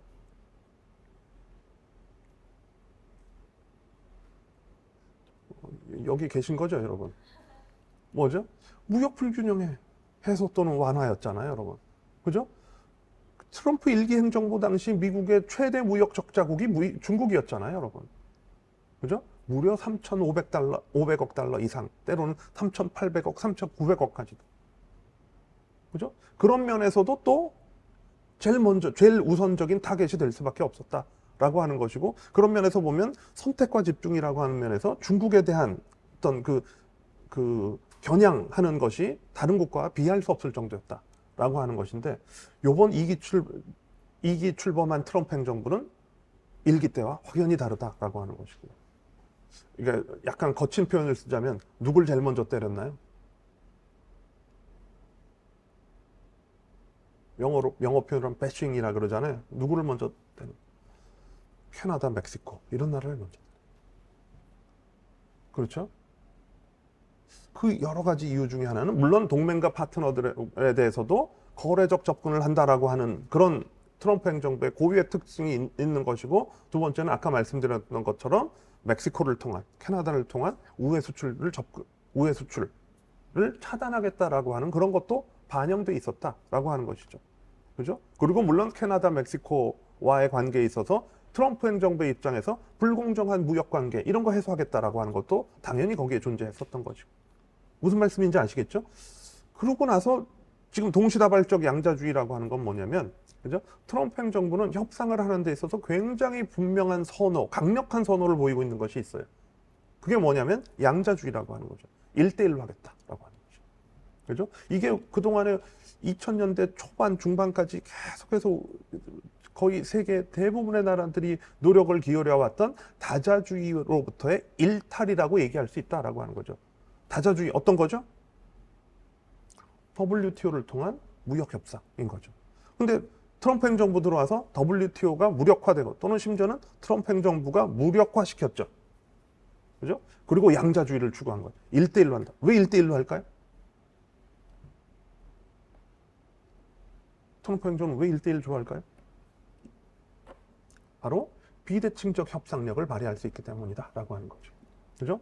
Speaker 1: 여기 계신 거죠, 여러분? 뭐죠? 무역 불균형의 해소 또는 완화였잖아요, 여러분. 그죠? 트럼프 1기 행정부 당시 미국의 최대 무역 적자국이 중국이었잖아요, 여러분. 그죠? 무려 3,500달러, 500억 달러 이상, 때로는 3,800억, 3,900억까지도. 그죠? 그런 면에서도 또 제일 우선적인 타겟이 될 수밖에 없었다라고 하는 것이고, 그런 면에서 보면 선택과 집중이라고 하는 면에서 중국에 대한 어떤 겨냥하는 것이 다른 국가와 비할 수 없을 정도였다라고 하는 것인데, 요번 2기 출범한 트럼프 행정부는 1기 때와 확연히 다르다라고 하는 것이고요. 그러니까 약간 거친 표현을 쓰자면 누굴 제일 먼저 때렸나요? 영어 표현으로 배싱이라 그러잖아요. 누구를 먼저 때려? 캐나다, 멕시코 이런 나라를 먼저 때려. 그렇죠? 그 여러 가지 이유 중에 하나는 물론 동맹과 파트너들에 대해서도 거래적 접근을 한다라고 하는 그런 트럼프 행정부의 고유의 특징이 있는 것이고, 두 번째는 아까 말씀드렸던 것처럼 멕시코를 통한, 캐나다를 통한 우회 수출을 차단하겠다라고 하는 그런 것도 반영돼 있었다라고 하는 것이죠. 그죠? 그리고 물론 캐나다, 멕시코와의 관계에 있어서 트럼프 행정부의 입장에서 불공정한 무역 관계 이런 거 해소하겠다라고 하는 것도 당연히 거기에 존재했었던 거죠. 무슨 말씀인지 아시겠죠? 그러고 나서 지금 동시다발적 양자주의라고 하는 건 뭐냐면, 그죠? 트럼프 행정부는 협상을 하는 데 있어서 굉장히 분명한 강력한 선호를 보이고 있는 것이 있어요. 그게 뭐냐면 양자주의라고 하는 거죠. 1대1로 하겠다라고 하는 거죠. 그죠? 이게 그동안에 2000년대 초반, 중반까지 계속해서 거의 세계 대부분의 나라들이 노력을 기울여 왔던 다자주의로부터의 일탈이라고 얘기할 수 있다라고 하는 거죠. 다자주의 어떤 거죠? WTO를 통한 무역 협상인 거죠. 근데 트럼프 행정부 들어와서 WTO가 무력화되고, 또는 심지어는 트럼프 행정부가 무력화시켰죠. 그죠? 그리고 양자주의를 추구한 거예요. 1대1로 한다. 왜 1대1로 할까요? 트럼프 행정부는 왜 1대1 좋아할까요? 바로 비대칭적 협상력을 발휘할 수 있기 때문이다 라고 하는 거죠. 그죠?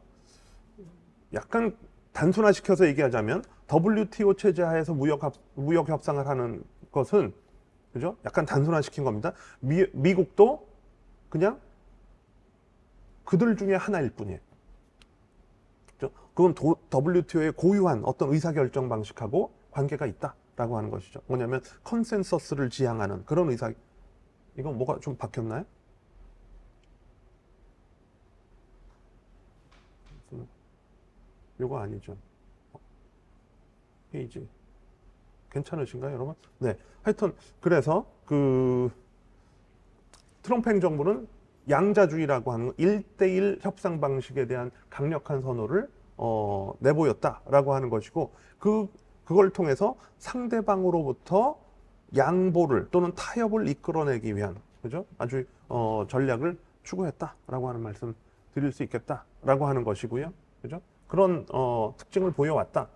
Speaker 1: 약간 단순화시켜서 얘기하자면 WTO 체제 하에서 무역 협상을 하는 것은, 그죠? 약간 단순화시킨 겁니다. 미국도 그냥 그들 중에 하나일 뿐이에요. 그죠? 그건 WTO의 고유한 어떤 의사결정 방식하고 관계가 있다라고 하는 것이죠. 뭐냐면 컨센서스를 지향하는 그런 이건 뭐가 좀 바뀌었나요? 이거 아니죠. 페이지 괜찮으신가요, 여러분? 네. 하여튼 그래서 트럼프 행정부는 양자주의라고 하는 1대1 협상 방식에 대한 강력한 선호를 내보였다라고 하는 것이고, 그걸 통해서 상대방으로부터 양보를 또는 타협을 이끌어내기 위한, 그죠? 아주 전략을 추구했다라고 하는 말씀 드릴 수 있겠다라고 하는 것이고요. 그죠? 그런 특징을 보여왔다.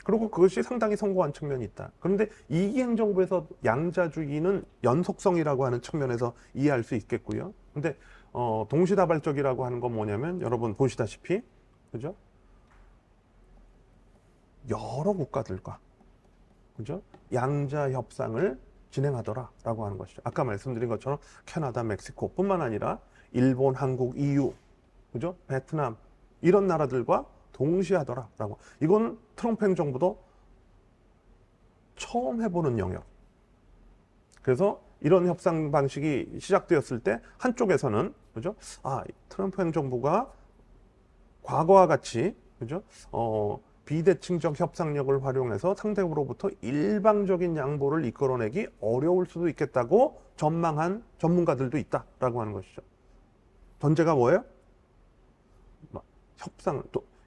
Speaker 1: 그리고 그것이 상당히 성공한 측면이 있다. 그런데 이기 행정부에서 양자주의는 연속성이라고 하는 측면에서 이해할 수 있겠고요. 근데 동시다발적이라고 하는 건 뭐냐면, 여러분 보시다시피, 그죠? 여러 국가들과, 그죠? 양자 협상을 진행하더라라고 하는 것이죠. 아까 말씀드린 것처럼 캐나다, 멕시코뿐만 아니라 일본, 한국, EU, 그죠? 베트남 이런 나라들과 동시에 하더라라고. 이건 트럼프 행정부도 처음 해보는 영역. 그래서 이런 협상 방식이 시작되었을 때 한쪽에서는, 그죠? 트럼프 행정부가 과거와 같이, 그죠? 비대칭적 협상력을 활용해서 상대로부터 일방적인 양보를 이끌어내기 어려울 수도 있겠다고 전망한 전문가들도 있다라고 하는 것이죠. 전제가 뭐예요?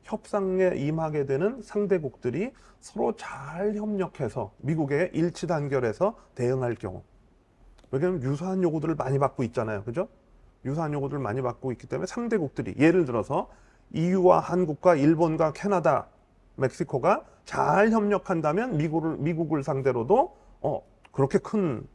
Speaker 1: 협상에 임하게 되는 상대국들이 서로 잘 협력해서 미국의 일치 단결해서 대응할 경우. 왜냐하면 유사한 요구들을 많이 받고 있잖아요. 그죠? 유사한 요구들을 많이 받고 있기 때문에 상대국들이, 예를 들어서 EU와 한국과 일본과 캐나다, 멕시코가 잘 협력한다면 미국을 상대로도 그렇게 큰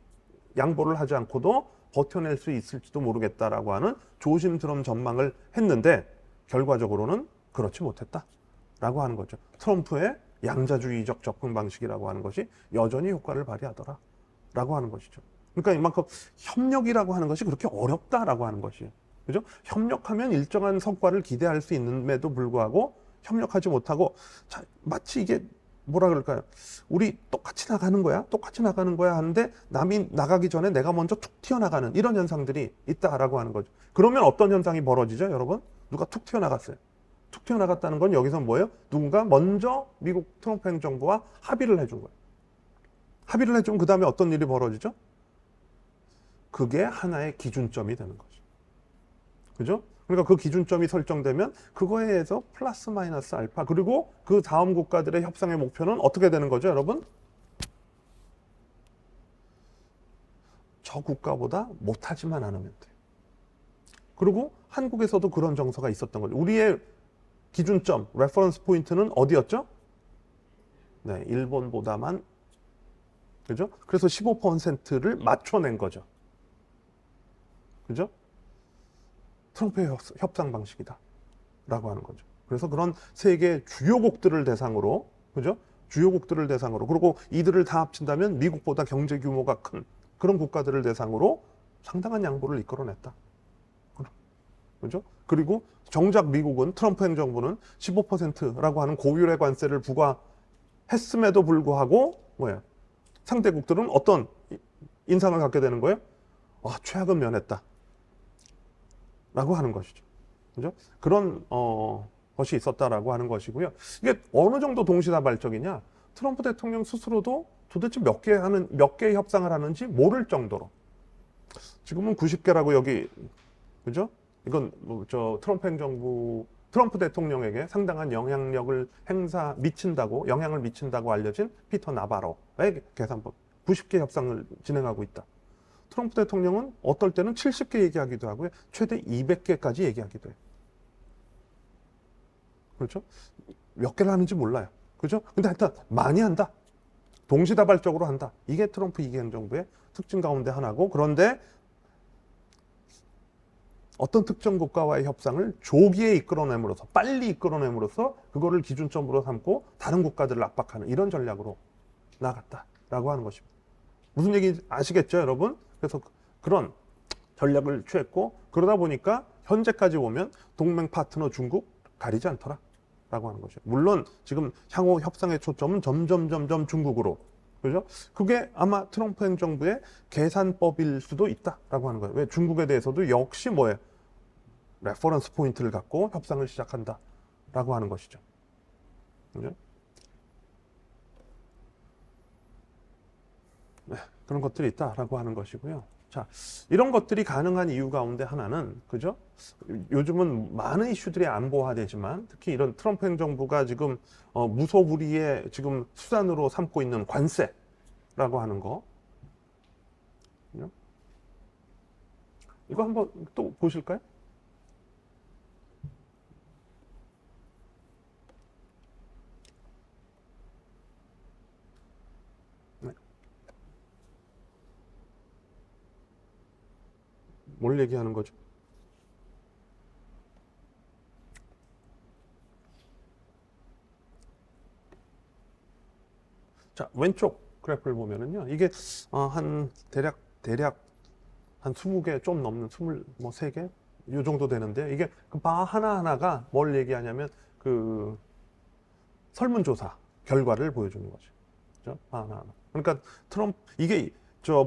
Speaker 1: 양보를 하지 않고도 버텨낼 수 있을지도 모르겠다라고 하는 조심스러운 전망을 했는데, 결과적으로는 그렇지 못했다라고 하는 거죠. 트럼프의 양자주의적 접근 방식이라고 하는 것이 여전히 효과를 발휘하더라라고 하는 것이죠. 그러니까 이만큼 협력이라고 하는 것이 그렇게 어렵다라고 하는 것이에요. 그죠? 협력하면 일정한 성과를 기대할 수 있음에도 불구하고 협력하지 못하고, 자, 마치 이게 뭐라 그럴까요? 우리 똑같이 나가는 거야? 똑같이 나가는 거야? 하는데 남이 나가기 전에 내가 먼저 툭 튀어나가는 이런 현상들이 있다라고 하는 거죠. 그러면 어떤 현상이 벌어지죠, 여러분? 누가 툭 튀어나갔어요. 툭 튀어나갔다는 건 여기서 뭐예요? 누군가 먼저 미국 트럼프 행정부와 합의를 해준 거예요. 합의를 해주면 그 다음에 어떤 일이 벌어지죠? 그게 하나의 기준점이 되는 거죠. 그죠? 그러니까 그 기준점이 설정되면 그거에 의해서 플러스 마이너스 알파, 그리고 그 다음 국가들의 협상의 목표는 어떻게 되는 거죠, 여러분? 저 국가보다 못하지만 않으면 돼요. 그리고 한국에서도 그런 정서가 있었던 거죠. 우리의 기준점, 레퍼런스 포인트는 어디였죠? 네, 일본보다만, 그죠? 그래서 15%를 맞춰낸 거죠. 그죠? 트럼프의 협상 방식이다 라고 하는 거죠. 그래서 그런 세계 주요국들을 대상으로, 그죠? 주요국들을 대상으로, 그리고 이들을 다 합친다면 미국보다 경제 규모가 큰 그런 국가들을 대상으로 상당한 양보를 이끌어냈다. 그죠? 그리고 정작 미국은, 트럼프 행정부는 15%라고 하는 고율의 관세를 부과했음에도 불구하고 뭐예요? 상대국들은 어떤 인상을 갖게 되는 거예요? 최악은 면했다 라고 하는 것이죠. 그죠? 그런 것이 있었다라고 하는 것이고요. 이게 어느 정도 동시다발적이냐? 트럼프 대통령 스스로도 도대체 몇 개의 협상을 하는지 모를 정도로. 지금은 90개라고 여기, 그죠? 이건 트럼프 행정부, 트럼프 대통령에게 상당한 영향을 미친다고 알려진 피터 나바로의 계산법. 90개 협상을 진행하고 있다. 트럼프 대통령은 어떨 때는 70개 얘기하기도 하고요. 최대 200개까지 얘기하기도 해요. 그렇죠? 몇 개를 하는지 몰라요. 그죠? 근데 하여튼 많이 한다. 동시다발적으로 한다. 이게 트럼프 2기 행정부의 특징 가운데 하나고, 그런데 어떤 특정 국가와의 협상을 조기에 이끌어냄으로써, 빨리 이끌어냄으로써 그거를 기준점으로 삼고 다른 국가들을 압박하는 이런 전략으로 나갔다라고 하는 것입니다. 무슨 얘기 아시겠죠, 여러분? 그래서 그런 전략을 취했고, 그러다 보니까 현재까지 보면 동맹 파트너 중국 가리지 않더라 라고 하는 거죠. 물론 지금 향후 협상의 초점은 점점 중국으로, 그죠? 그게 아마 트럼프 행정부의 계산법일 수도 있다라고 하는 거예요. 왜? 중국에 대해서도 역시 뭐예요? 레퍼런스 포인트를 갖고 협상을 시작한다라고 하는 것이죠. 그죠? 네, 그런 것들이 있다라고 하는 것이고요. 자, 이런 것들이 가능한 이유 가운데 하나는, 그죠? 요즘은 많은 이슈들이 안보화되지만 특히 이런 트럼프 행정부가 지금 무소불위의 지금 수단으로 삼고 있는 관세라고 하는 거. 그죠? 이거 한번 또 보실까요? 뭘 얘기하는 거죠? 자, 왼쪽 그래프를 보면은요, 이게 한 대략 한 20개 좀 넘는 23개 이 정도 되는데, 이게 그 바 하나하나가 뭘 얘기하냐면 그 설문조사 결과를 보여주는 거죠. 그죠? 바 하나하나. 그러니까 이게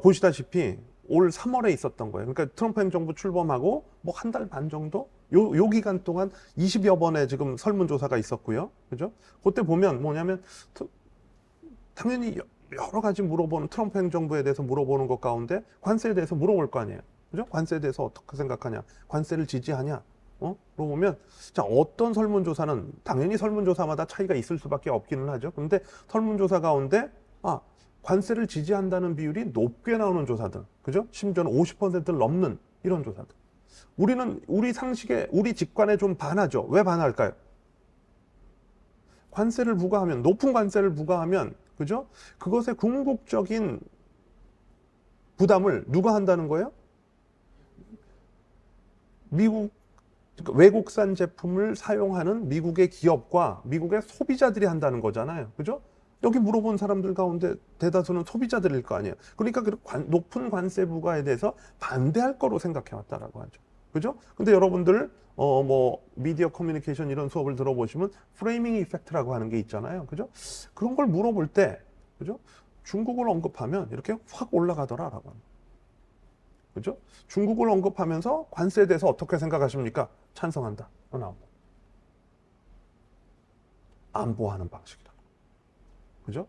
Speaker 1: 보시다시피 올 3월에 있었던 거예요. 그러니까 트럼프 행정부 출범하고 뭐 한 달 반 정도? 요 기간 동안 20여 번의 지금 설문조사가 있었고요. 그죠? 그때 보면 뭐냐면, 당연히 여러 가지 트럼프 행정부에 대해서 물어보는 것 가운데 관세에 대해서 물어볼 거 아니에요. 그죠? 관세에 대해서 어떻게 생각하냐? 관세를 지지하냐? 물어보면, 자, 어떤 설문조사는, 당연히 설문조사마다 차이가 있을 수밖에 없기는 하죠. 그런데 설문조사 가운데, 관세를 지지한다는 비율이 높게 나오는 조사들, 그죠? 심지어는 50%를 넘는 이런 조사들. 우리 상식에, 우리 직관에 좀 반하죠. 왜 반할까요? 관세를 부과하면, 높은 관세를 부과하면, 그죠? 그것의 궁극적인 부담을 누가 한다는 거예요? 그러니까 외국산 제품을 사용하는 미국의 기업과 미국의 소비자들이 한다는 거잖아요. 그죠? 여기 물어본 사람들 가운데 대다수는 소비자들일 거 아니에요. 그러니까 높은 관세 부과에 대해서 반대할 거로 생각해 왔다라고 하죠. 그죠? 근데 여러분들 뭐 미디어 커뮤니케이션 이런 수업을 들어보시면 프레이밍 이펙트라고 하는 게 있잖아요. 그죠? 그런 걸 물어볼 때 그죠? 중국을 언급하면 이렇게 확 올라가더라라고 합니다. 그죠? 중국을 언급하면서 관세에 대해서 어떻게 생각하십니까? 찬성한다. 나옵니다. 안보하는 방식이다. 그죠?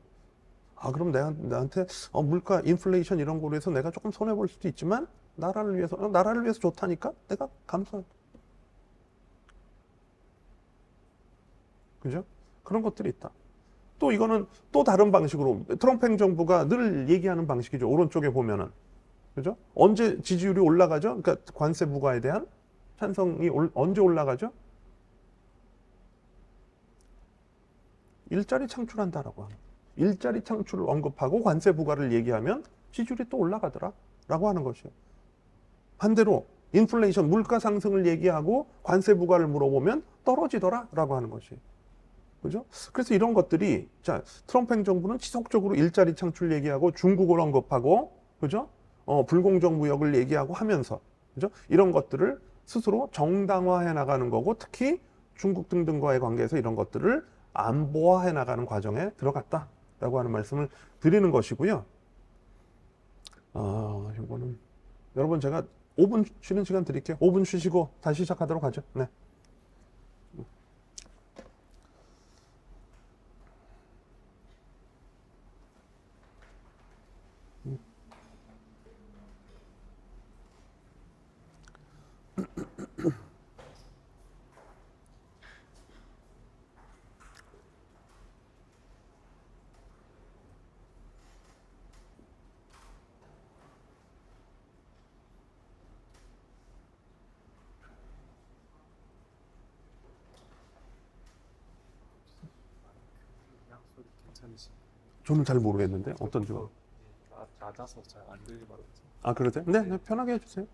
Speaker 1: 아, 그럼 나한테 물가, 인플레이션 이런 거로 해서 내가 조금 손해볼 수도 있지만 나라를 위해서 좋다니까 내가 감사한다. 그죠? 그런 것들이 있다. 또 이거는 또 다른 방식으로 트럼프 행정부가 늘 얘기하는 방식이죠. 오른쪽에 보면은. 그죠? 언제 지지율이 올라가죠? 그러니까 관세 부과에 대한 찬성이 언제 올라가죠? 일자리 창출한다라고 합니다. 일자리 창출을 언급하고 관세 부과를 얘기하면 지지율이 또 올라가더라라고 하는 것이에요. 반대로 인플레이션, 물가 상승을 얘기하고 관세 부과를 물어보면 떨어지더라라고 하는 것이에요. 그죠? 그래서 이런 것들이 자 트럼프 행정부는 지속적으로 일자리 창출 얘기하고 중국을 언급하고 그죠? 불공정 무역을 얘기하고 하면서 그죠? 이런 것들을 스스로 정당화해 나가는 거고 특히 중국 등등과의 관계에서 이런 것들을 안보화해 나가는 과정에 들어갔다라고 하는 말씀을 드리는 것이고요. 이거는 여러분 제가 5분 쉬는 시간 드릴게요. 5분 쉬시고 다시 시작하도록 하죠. 네.
Speaker 2: 소리 괜찮으신가요?
Speaker 1: 저는 잘 모르겠는데 어떤 줄.
Speaker 2: 낮아서 잘 안 들리거든요.
Speaker 1: 아, 그러세요? 네, 네, 편하게 해주세요.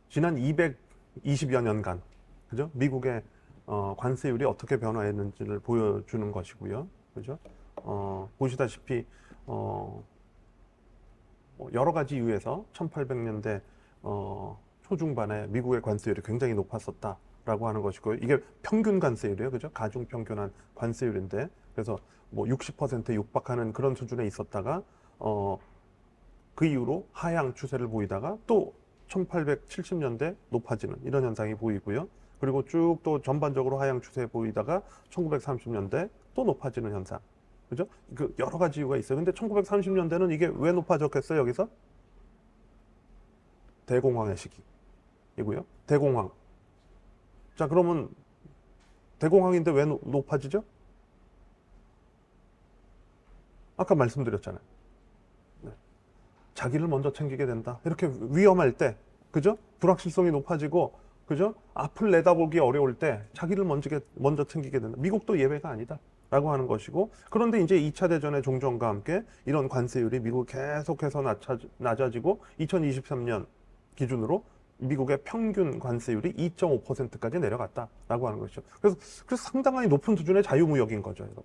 Speaker 1: 지난 220여 년간, 그죠? 미국의 관세율이 어떻게 변화했는지를 보여주는 것이고요. 그죠? 보시다시피, 여러 가지 이유에서 1800년대, 초중반에 미국의 관세율이 굉장히 높았었다라고 하는 것이고요. 이게 평균 관세율이에요. 그죠? 가중 평균한 관세율인데, 그래서 뭐 60%에 육박하는 그런 수준에 있었다가, 그 이후로 하향 추세를 보이다가 또 1870년대 높아지는 이런 현상이 보이고요. 그리고 쭉 또 전반적으로 하향 추세 보이다가 1930년대 또 높아지는 현상. 그죠? 그 여러 가지 이유가 있어요. 근데 1930년대는 이게 왜 높아졌겠어요, 여기서? 대공황의 시기이고요. 대공황. 자, 그러면 대공황인데 왜 높아지죠? 아까 말씀드렸잖아요. 자기를 먼저 챙기게 된다. 이렇게 위험할 때, 그죠? 불확실성이 높아지고, 그죠? 앞을 내다보기 어려울 때 자기를 먼저 챙기게 된다. 미국도 예외가 아니다. 라고 하는 것이고, 그런데 이제 2차 대전의 종전과 함께 이런 관세율이 미국 계속해서 낮아지고 2023년 기준으로 미국의 평균 관세율이 2.5%까지 내려갔다라고 하는 것이죠. 그래서 상당히 높은 수준의 자유무역인 거죠, 여러분.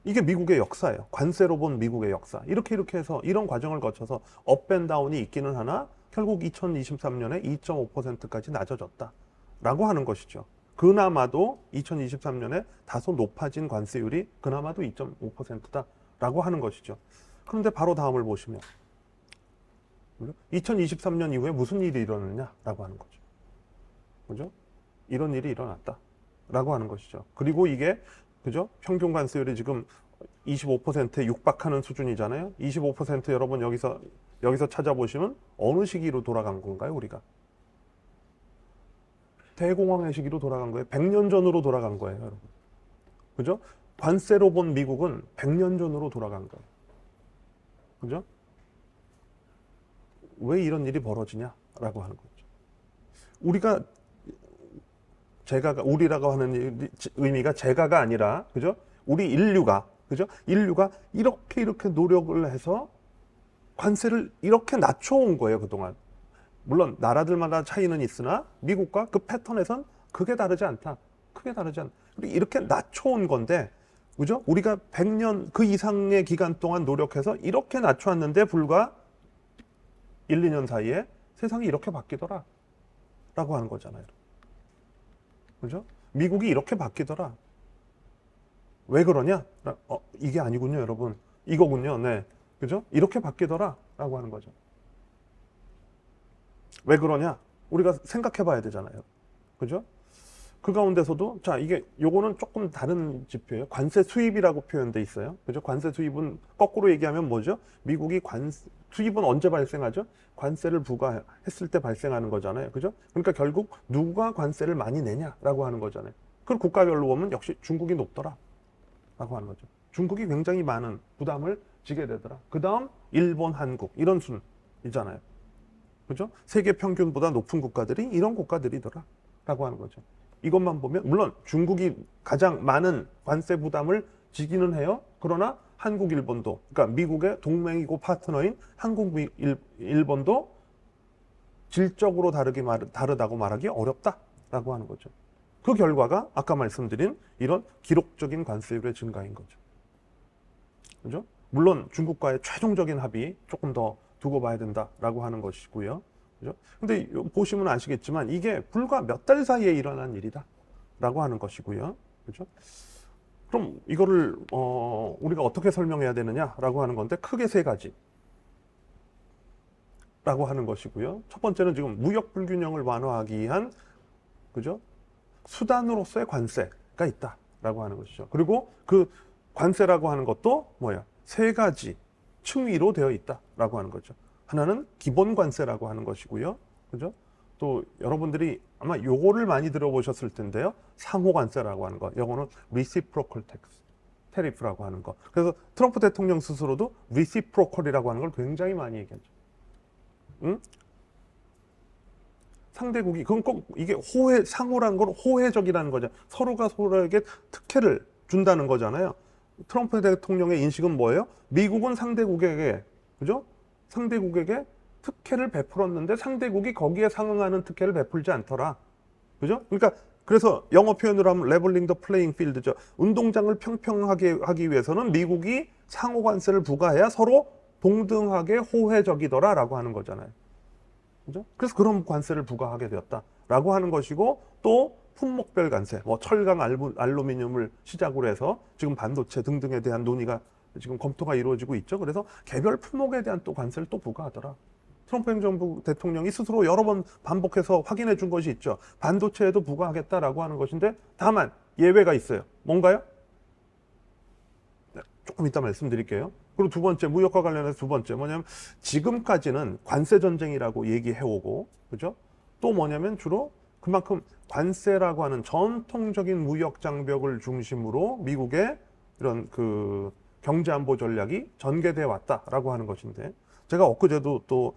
Speaker 1: 이게 미국의 역사예요. 관세로 본 미국의 역사. 이렇게 해서 이런 과정을 거쳐서 업앤다운이 있기는 하나 결국 2023년에 2.5%까지 낮아졌다라고 하는 것이죠. 그나마도 2023년에 다소 높아진 관세율이 그나마도 2.5%다라고 하는 것이죠. 그런데 바로 다음을 보시면 2023년 이후에 무슨 일이 일어났냐라고 하는 거죠. 그죠? 이런 일이 일어났다라고 하는 것이죠. 그리고 이게 그죠? 평균 관세율이 지금 25%에 육박하는 수준이잖아요. 25% 여러분 여기서 찾아보시면 어느 시기로 돌아간 건가요, 우리가? 대공황의 시기로 돌아간 거예요. 100년 전으로 돌아간 거예요, 여러분. 그죠? 관세로 본 미국은 100년 전으로 돌아간 거예요. 그죠? 왜 이런 일이 벌어지냐라고 하는 거죠. 우리라고 하는 의미가 제가가 아니라, 그죠? 우리 인류가 그죠? 인류가 이렇게 노력을 해서 관세를 이렇게 낮춰온 거예요, 그동안. 물론 나라들마다 차이는 있으나 미국과 그 패턴에선 크게 다르지 않다. 크게 다르지 않다. 이렇게 낮춰온 건데, 그죠? 우리가 100년 그 이상의 기간 동안 노력해서 이렇게 낮춰왔는데 불과 1, 2년 사이에 세상이 이렇게 바뀌더라. 라고 하는 거잖아요. 그죠? 미국이 이렇게 바뀌더라. 왜 그러냐? 이게 아니군요, 여러분. 이거군요. 네. 그죠? 이렇게 바뀌더라. 라고 하는 거죠. 왜 그러냐? 우리가 생각해 봐야 되잖아요. 그죠? 그 가운데서도, 자, 요거는 조금 다른 지표예요. 관세 수입이라고 표현돼 있어요. 그죠? 관세 수입은 거꾸로 얘기하면 뭐죠? 미국이 수입은 언제 발생하죠? 관세를 부과했을 때 발생하는 거잖아요. 그죠? 그러니까 결국 누가 관세를 많이 내냐라고 하는 거잖아요. 그걸 국가별로 보면 역시 중국이 높더라. 라고 하는 거죠. 중국이 굉장히 많은 부담을 지게 되더라. 그 다음 일본, 한국 이런 순이잖아요. 그죠? 세계 평균보다 높은 국가들이 이런 국가들이더라. 라고 하는 거죠. 이것만 보면 물론 중국이 가장 많은 관세 부담을 지기는 해요. 그러나 한국, 일본도 그러니까 미국의 동맹이고 파트너인 한국, 일본도 질적으로 다르다고 말하기 어렵다라고 하는 거죠. 그 결과가 아까 말씀드린 이런 기록적인 관세율의 증가인 거죠. 그죠? 물론 중국과의 최종적인 합의 조금 더 두고 봐야 된다라고 하는 것이고요. 그죠? 근데 보시면 아시겠지만 이게 불과 몇 달 사이에 일어난 일이다라고 하는 것이고요. 그죠? 그럼 이거를 우리가 어떻게 설명해야 되느냐라고 하는 건데 크게 세 가지라고 하는 것이고요. 첫 번째는 지금 무역 불균형을 완화하기 위한 그죠? 수단으로서의 관세가 있다라고 하는 것이죠. 그리고 그 관세라고 하는 것도 뭐야? 세 가지 층위로 되어 있다라고 하는 거죠. 하나는 기본 관세라고 하는 것이고요. 그죠? 또 여러분들이 아마 요거를 많이 들어보셨을 텐데요. 상호 관세라고 하는 거. 요거는 reciprocal tax, tariff라고 하는 거. 그래서 트럼프 대통령 스스로도 reciprocal이라고 하는 걸 굉장히 많이 얘기하죠. 응? 상대국이 그건 꼭 이게 상호라는 건 호혜적이라는 거죠. 서로가 서로에게 특혜를 준다는 거잖아요. 트럼프 대통령의 인식은 뭐예요? 미국은 상대국에게 그죠? 상대국에게 특혜를 베풀었는데 상대국이 거기에 상응하는 특혜를 베풀지 않더라. 그죠? 그러니까 그래서 영어 표현으로 하면 leveling the playing field죠. 운동장을 평평하게 하기 위해서는 미국이 상호 관세를 부과해야 서로 동등하게 호혜적이더라라고 하는 거잖아요. 그죠? 그래서 그런 관세를 부과하게 되었다라고 하는 것이고 또 품목별 관세, 뭐 철강, 알루미늄을 시작으로 해서 지금 반도체 등등에 대한 논의가 지금 검토가 이루어지고 있죠. 그래서 개별 품목에 대한 또 관세를 또 부과하더라. 트럼프 행정부 대통령이 스스로 여러 번 반복해서 확인해 준 것이 있죠. 반도체에도 부과하겠다라고 하는 것인데 다만 예외가 있어요. 뭔가요? 네, 조금 이따 말씀드릴게요. 그리고 두 번째, 무역과 관련해서 두 번째 뭐냐면 지금까지는 관세 전쟁이라고 얘기해 오고 그죠? 또 뭐냐면 주로 그만큼 관세라고 하는 전통적인 무역 장벽을 중심으로 미국의 이런 그 경제 안보 전략이 전개돼 왔다라고 하는 것인데 제가 엊그제도 또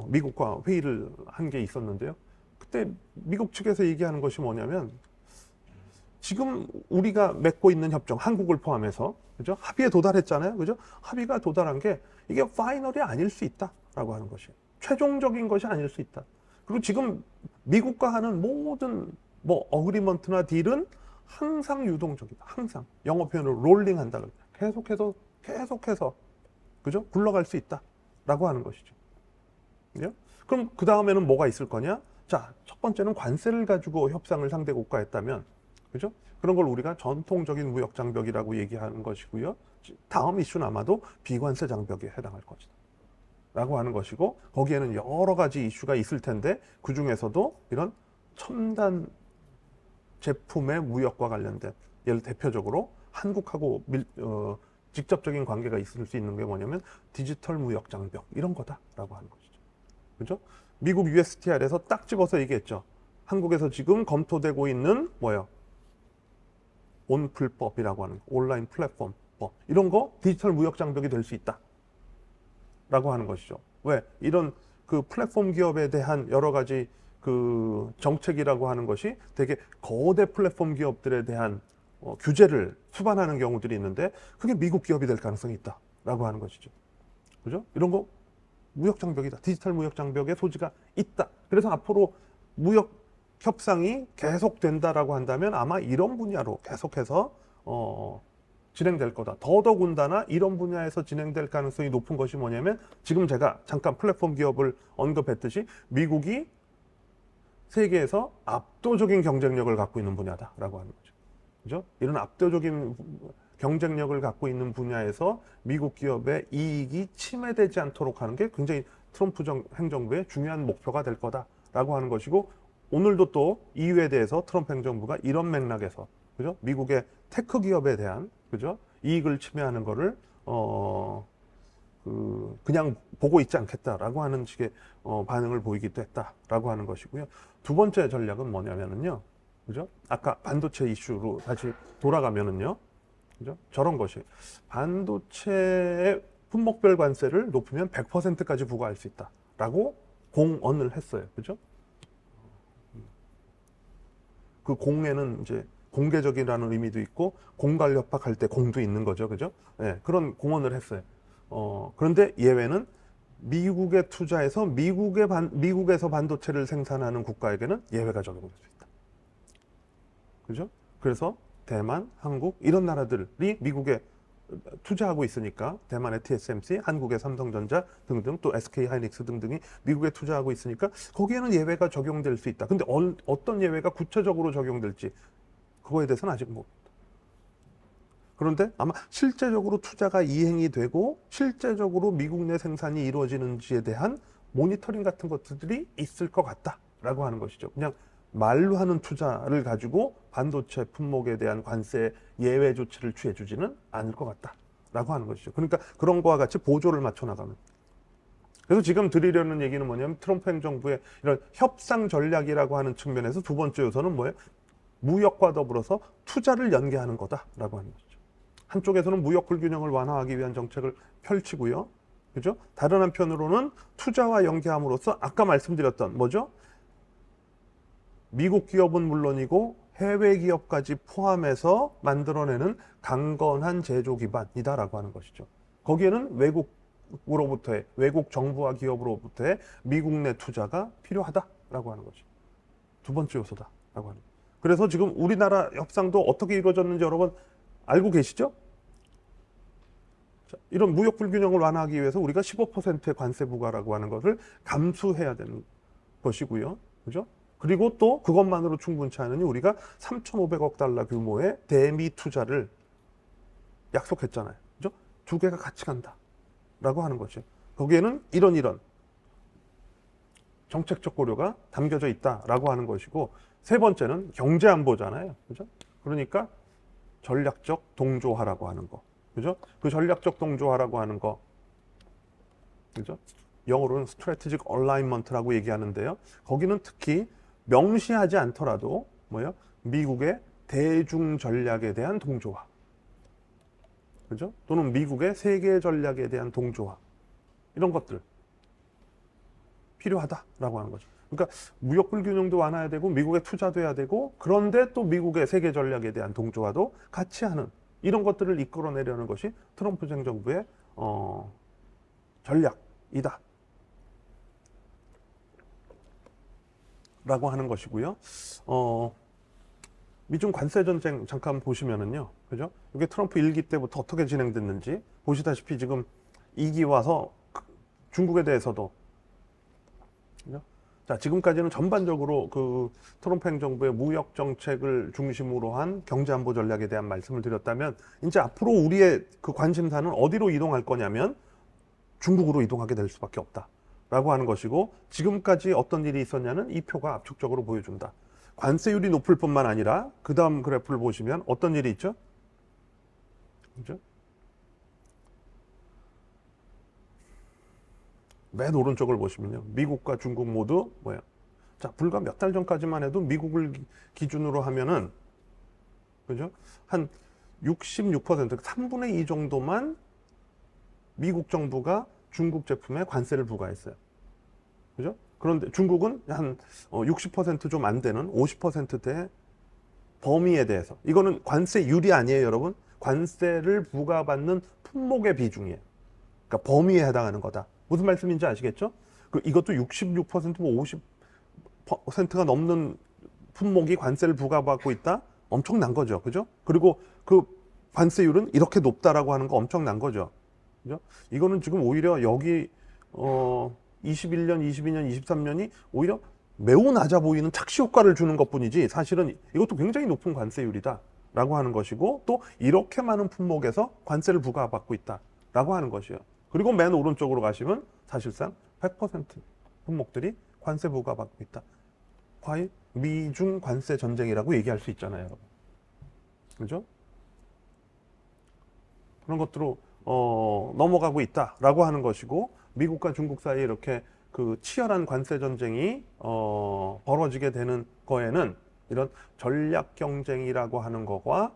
Speaker 1: 미국과 회의를 한 게 있었는데요. 그때 미국 측에서 얘기하는 것이 뭐냐면 지금 우리가 맺고 있는 협정, 한국을 포함해서 그죠? 합의에 도달했잖아요. 그죠? 합의가 도달한 게 이게 파이널이 아닐 수 있다라고 하는 것이 최종적인 것이 아닐 수 있다. 그리고 지금 미국과 하는 모든 뭐 어그리먼트나 딜은 항상 유동적이다. 항상 영어 표현으로 롤링한다. 계속해서 그죠? 굴러갈 수 있다라고 하는 것이죠. 그죠? 그럼 그 다음에는 뭐가 있을 거냐? 자, 첫 번째는 관세를 가지고 협상을 상대국과 했다면 그죠? 그런 걸 우리가 전통적인 무역 장벽이라고 얘기하는 것이고요. 다음 이슈는 아마도 비관세 장벽에 해당할 것이다. 라고 하는 것이고 거기에는 여러 가지 이슈가 있을 텐데 그 중에서도 이런 첨단 제품의 무역과 관련된 예를 대표적으로 한국하고 직접적인 관계가 있을 수 있는 게 뭐냐면 디지털 무역 장벽 이런 거다라고 하는 것이죠. 그죠? 미국 USTR에서 딱 집어서 얘기했죠. 한국에서 지금 검토되고 있는 뭐예요? 온플법이라고 하는 온라인 플랫폼법 이런 거 디지털 무역 장벽이 될 수 있다. 라고 하는 것이죠. 왜? 이런 그 플랫폼 기업에 대한 여러 가지 그 정책이라고 하는 것이 되게 거대 플랫폼 기업들에 대한 규제를 수반하는 경우들이 있는데 그게 미국 기업이 될 가능성이 있다라고 하는 것이죠. 그죠? 이런 거 무역 장벽이다. 디지털 무역 장벽의 소지가 있다. 그래서 앞으로 무역 협상이 계속된다라고 한다면 아마 이런 분야로 계속해서 진행될 거다. 더더군다나 이런 분야에서 진행될 가능성이 높은 것이 뭐냐면 지금 제가 잠깐 플랫폼 기업을 언급했듯이 미국이 세계에서 압도적인 경쟁력을 갖고 있는 분야다라고 하는 거죠. 그죠? 이런 압도적인 경쟁력을 갖고 있는 분야에서 미국 기업의 이익이 침해되지 않도록 하는 게 굉장히 트럼프 행정부의 중요한 목표가 될 거다라고 하는 것이고 오늘도 또 이유에 대해서 트럼프 행정부가 이런 맥락에서 그죠? 미국의 테크 기업에 대한 그죠? 이익을 침해하는 거를 그냥 보고 있지 않겠다라고 하는 식의 반응을 보이기도 했다라고 하는 것이고요. 두 번째 전략은 뭐냐면은요. 그죠? 아까 반도체 이슈로 다시 돌아가면은요. 그죠? 저런 것이 반도체의 품목별 관세를 높이면 100%까지 부과할 수 있다라고 공언을 했어요. 그죠? 그 공에는 이제 공개적이라는 의미도 있고 공갈협박할 때 공도 있는 거죠. 그죠? 네, 그런 공언을 했어요. 그런데 예외는 미국에 투자해서 미국에서 반도체를 생산하는 국가에게는 예외가 적용될 수 있다. 그죠? 그래서 대만, 한국 이런 나라들이 미국에 투자하고 있으니까 대만의 TSMC, 한국의 삼성전자 등등 또 SK 하이닉스 등등이 미국에 투자하고 있으니까 거기에는 예외가 적용될 수 있다. 근데 어떤 예외가 구체적으로 적용될지 그거에 대해서는 아직 뭐 그런데 아마 실제적으로 투자가 이행이 되고 실제적으로 미국 내 생산이 이루어지는지에 대한 모니터링 같은 것들이 있을 것 같다라고 하는 것이죠. 그냥 말로 하는 투자를 가지고 반도체 품목에 대한 관세 예외 조치를 취해주지는 않을 것 같다라고 하는 것이죠. 그러니까 그런 거와 같이 보조를 맞춰 나가는. 그래서 지금 드리려는 얘기는 뭐냐면 트럼프 행정부의 이런 협상 전략이라고 하는 측면에서 두 번째 요소는 뭐예요? 무역과 더불어서 투자를 연계하는 거다라고 하는 것이죠. 한쪽에서는 무역 불균형을 완화하기 위한 정책을 펼치고요. 그죠? 다른 한편으로는 투자와 연계함으로써 아까 말씀드렸던 뭐죠? 미국 기업은 물론이고 해외 기업까지 포함해서 만들어내는 강건한 제조 기반이다라고 하는 것이죠. 거기에는 외국으로부터의 외국 정부와 기업으로부터의 미국 내 투자가 필요하다라고 하는 것이 두 번째 요소다라고 하는 거죠. 그래서 지금 우리나라 협상도 어떻게 이루어졌는지 여러분 알고 계시죠? 자, 이런 무역 불균형을 완화하기 위해서 우리가 15%의 관세 부과라고 하는 것을 감수해야 되는 것이고요. 그죠? 그리고 또 그것만으로 충분치 않으니 우리가 3,500억 달러 규모의 대미 투자를 약속했잖아요. 그죠? 두 개가 같이 간다라고 하는 거죠. 거기에는 이런 정책적 고려가 담겨져 있다라고 하는 것이고 세 번째는 경제 안보잖아요. 그죠? 그러니까 전략적 동조화라고 하는 거. 그죠? 그 전략적 동조화라고 하는 거. 그죠? 영어로는 strategic alignment라고 얘기하는데요. 거기는 특히 명시하지 않더라도 뭐예요? 미국의 대중 전략에 대한 동조화. 그죠? 또는 미국의 세계 전략에 대한 동조화. 이런 것들 필요하다라고 하는 거죠. 그러니까 무역 불균형도 완화해야 되고 미국에 투자도 해야 되고 그런데 또 미국의 세계 전략에 대한 동조화도 같이 하는 이런 것들을 이끌어내려는 것이 트럼프 행정부의 전략이다. 라고 하는 것이고요. 미중 관세 전쟁 잠깐 보시면은요. 그죠? 이게 트럼프 1기 때부터 어떻게 진행됐는지 보시다시피 지금 2기 와서 중국에 대해서도 그죠? 자, 지금까지는 전반적으로 그 트럼프 행정부의 무역 정책을 중심으로 한 경제 안보 전략에 대한 말씀을 드렸다면 이제 앞으로 우리의 그 관심사는 어디로 이동할 거냐면 중국으로 이동하게 될 수밖에 없다라고 하는 것이고 지금까지 어떤 일이 있었냐는 이 표가 압축적으로 보여준다. 관세율이 높을 뿐만 아니라 그 다음 그래프를 보시면 어떤 일이 있죠? 그죠? 맨 오른쪽을 보시면요. 미국과 중국 모두 뭐예요? 자, 불과 몇 달 전까지만 해도 미국을 기준으로 하면은 그죠? 한 66%, 3분의 2 정도만 미국 정부가 중국 제품에 관세를 부과했어요. 그죠? 그런데 중국은 한 60% 좀 안 되는 50%대 범위에 대해서. 이거는 관세율이 아니에요, 여러분. 관세를 부과받는 품목의 비중이에요. 그러니까 범위에 해당하는 거다. 무슨 말씀인지 아시겠죠? 이것도 66%, 뭐 50%가 넘는 품목이 관세를 부과받고 있다? 엄청난 거죠. 그죠? 그리고 그 관세율은 이렇게 높다라고 하는 거 엄청난 거죠. 그죠? 이거는 지금 오히려 여기 21년, 22년, 23년이 오히려 매우 낮아 보이는 착시 효과를 주는 것뿐이지 사실은 이것도 굉장히 높은 관세율이다라고 하는 것이고 또 이렇게 많은 품목에서 관세를 부과받고 있다라고 하는 것이에요. 그리고 맨 오른쪽으로 가시면 사실상 100% 품목들이 관세 부과받고 있다. 과연 미중 관세 전쟁이라고 얘기할 수 있잖아요, 여러분. 그죠? 그런 것들로 넘어가고 있다라고 하는 것이고 미국과 중국 사이에 이렇게 그 치열한 관세 전쟁이 벌어지게 되는 거에는 이런 전략 경쟁이라고 하는 거와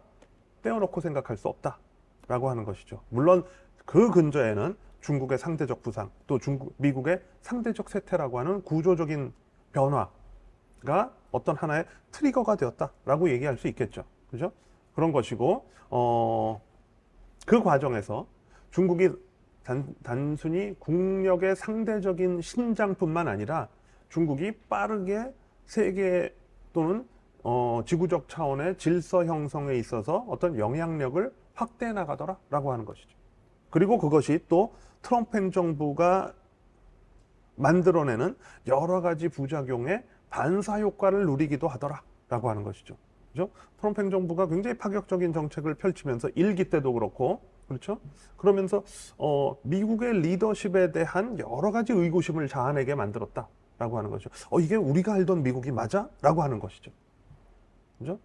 Speaker 1: 떼어놓고 생각할 수 없다라고 하는 것이죠. 물론 그 근저에는 중국의 상대적 부상, 또 미국의 상대적 쇠퇴라고 하는 구조적인 변화가 어떤 하나의 트리거가 되었다라고 얘기할 수 있겠죠. 그죠? 그런 것이고 그 과정에서 중국이 단순히 국력의 상대적인 신장뿐만 아니라 중국이 빠르게 세계 또는 지구적 차원의 질서 형성에 있어서 어떤 영향력을 확대해 나가더라라고 하는 것이죠. 그리고 그것이 또 트럼프 행정부가 만들어내는 여러 가지 부작용의 반사 효과를 누리기도 하더라라고 하는 것이죠. 그죠? 트럼프 행정부가 굉장히 파격적인 정책을 펼치면서 1기 때도 그렇고, 그렇죠? 그러면서 미국의 리더십에 대한 여러 가지 의구심을 자아내게 만들었다라고 하는 것이죠. 이게 우리가 알던 미국이 맞아? 라고 하는 것이죠. 그죠?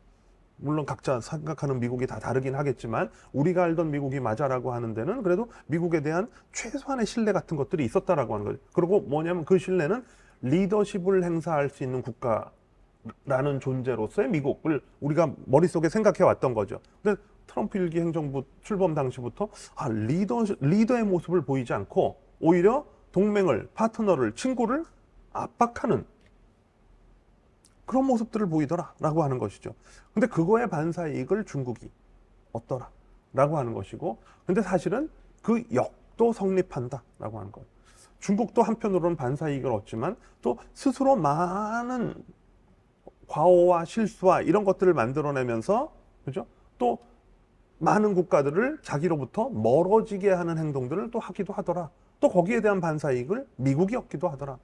Speaker 1: 물론 각자 생각하는 미국이 다 다르긴 하겠지만 우리가 알던 미국이 맞아라고 하는 데는 그래도 미국에 대한 최소한의 신뢰 같은 것들이 있었다라고 하는 거죠. 그리고 뭐냐면 그 신뢰는 리더십을 행사할 수 있는 국가라는 존재로서의 미국을 우리가 머릿속에 생각해 왔던 거죠. 근데 트럼프 1기 행정부 출범 당시부터 리더의 모습을 보이지 않고 오히려 동맹을, 파트너를, 친구를 압박하는 그런 모습들을 보이더라라고 하는 것이죠. 근데 그거의 반사이익을 중국이 얻더라라고 하는 것이고, 근데 사실은 그 역도 성립한다라고 하는 거예요. 중국도 한편으로는 반사이익을 얻지만 또 스스로 많은 과오와 실수와 이런 것들을 만들어내면서, 그죠? 또 많은 국가들을 자기로부터 멀어지게 하는 행동들을 또 하기도 하더라. 또 거기에 대한 반사이익을 미국이 얻기도 하더라.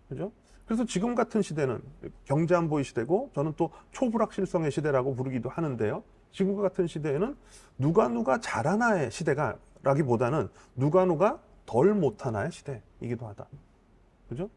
Speaker 1: 그죠? 그래서 지금 같은 시대는 경제안보의 시대고 저는 또 초불확실성의 시대라고 부르기도 하는데요. 지금 같은 시대에는 누가 잘하나의 시대가라기보다는 누가 덜 못하나의 시대이기도 하다. 그죠?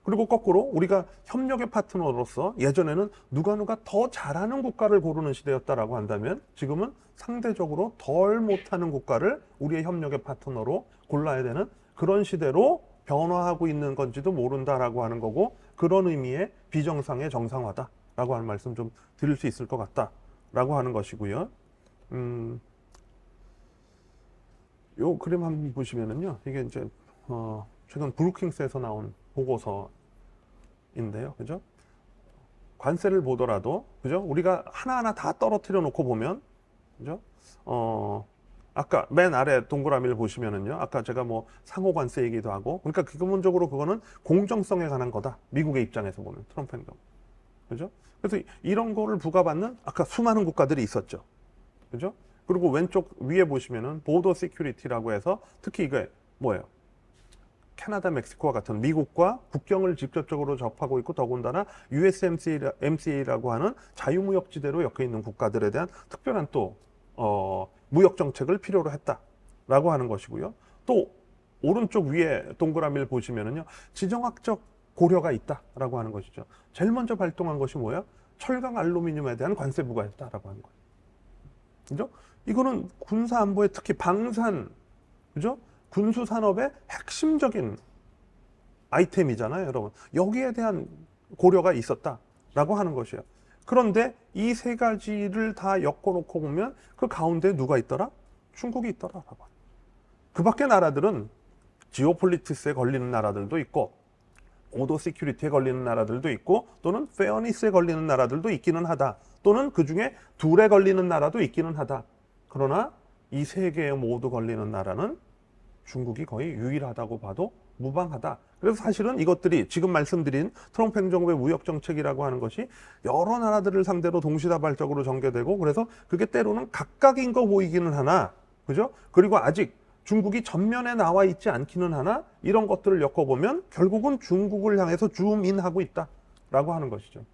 Speaker 1: 그리고 거꾸로 우리가 협력의 파트너로서 예전에는 누가 더 잘하는 국가를 고르는 시대였다라고 한다면 지금은 상대적으로 덜 못하는 국가를 우리의 협력의 파트너로 골라야 되는 그런 시대로 변화하고 있는 건지도 모른다라고 하는 거고, 그런 의미의 비정상의 정상화다라고 하는 말씀 좀 드릴 수 있을 것 같다라고 하는 것이고요. 요 그림 한번 보시면은요, 이게 이제 최근 브루킹스에서 나온 보고서인데요, 그죠? 관세를 보더라도, 그죠? 우리가 하나하나 다 떨어뜨려 놓고 보면, 그죠? 아까 맨 아래 동그라미를 보시면은요, 아까 제가 뭐 상호 관세 얘기도 하고, 그러니까 기본적으로 그거는 공정성에 관한 거다. 미국의 입장에서 보면 트럼프 행정, 그죠? 그래서 이런 거를 부과받는 아까 수많은 국가들이 있었죠, 그죠? 그리고 왼쪽 위에 보시면은 보더 시큐리티라고 해서 특히 이게 뭐예요? 캐나다, 멕시코와 같은 미국과 국경을 직접적으로 접하고 있고 더군다나 USMCA라고 하는 자유무역지대로 엮여 있는 국가들에 대한 특별한 또 무역 정책을 필요로 했다라고 하는 것이고요. 또 오른쪽 위에 동그라미를 보시면은요, 지정학적 고려가 있다라고 하는 것이죠. 제일 먼저 발동한 것이 뭐야? 철강, 알루미늄에 대한 관세 부과였다라고 하는 거예요. 그죠? 이거는 군사 안보에 특히 방산, 그죠? 군수 산업의 핵심적인 아이템이잖아요, 여러분. 여기에 대한 고려가 있었다라고 하는 것이에요. 그런데 이 세 가지를 다 엮어놓고 보면 그 가운데 누가 있더라? 중국이 있더라라고. 그 밖에 나라들은 지오폴리티스에 걸리는 나라들도 있고 오더 시큐리티에 걸리는 나라들도 있고 또는 페어니스에 걸리는 나라들도 있기는 하다. 또는 그중에 둘에 걸리는 나라도 있기는 하다. 그러나 이 세 개에 모두 걸리는 나라는 중국이 거의 유일하다고 봐도 무방하다. 그래서 사실은 이것들이 지금 말씀드린 트럼프 행정부의 무역 정책이라고 하는 것이 여러 나라들을 상대로 동시다발적으로 전개되고 그래서 그게 때로는 각각인 거 보이기는 하나, 그죠? 그리고 아직 중국이 전면에 나와 있지 않기는 하나 이런 것들을 엮어보면 결국은 중국을 향해서 줌인하고 있다라고 하는 것이죠.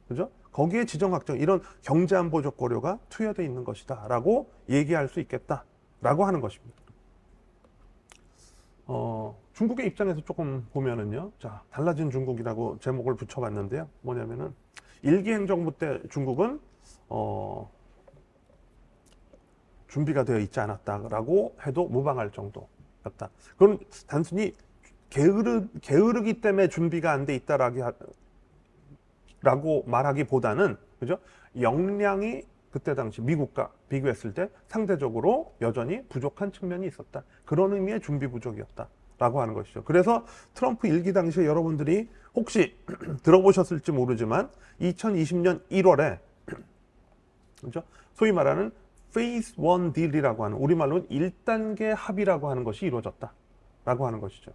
Speaker 1: 그죠? 거기에 지정학적 이런 경제안보적 고려가 투여되어 있는 것이다라고 얘기할 수 있겠다라고 하는 것입니다. 중국의 입장에서 조금 보면은요, 자, 달라진 중국이라고 제목을 붙여봤는데요. 뭐냐면은, 일기 행정부 때 중국은, 준비가 되어 있지 않았다라고 해도 무방할 정도였다. 그건 단순히 게으르기 때문에 준비가 안 돼 있다라고 말하기보다는, 그죠? 역량이 그때 당시 미국과 비교했을 때 상대적으로 여전히 부족한 측면이 있었다. 그런 의미의 준비 부족이었다라고 하는 것이죠. 그래서 트럼프 일기 당시에 여러분들이 혹시 들어보셨을지 모르지만 2020년 1월에 그죠? 소위 말하는 페이스 1 딜이라고 하는 우리말로는 1단계 합의라고 하는 것이 이루어졌다라고 하는 것이죠.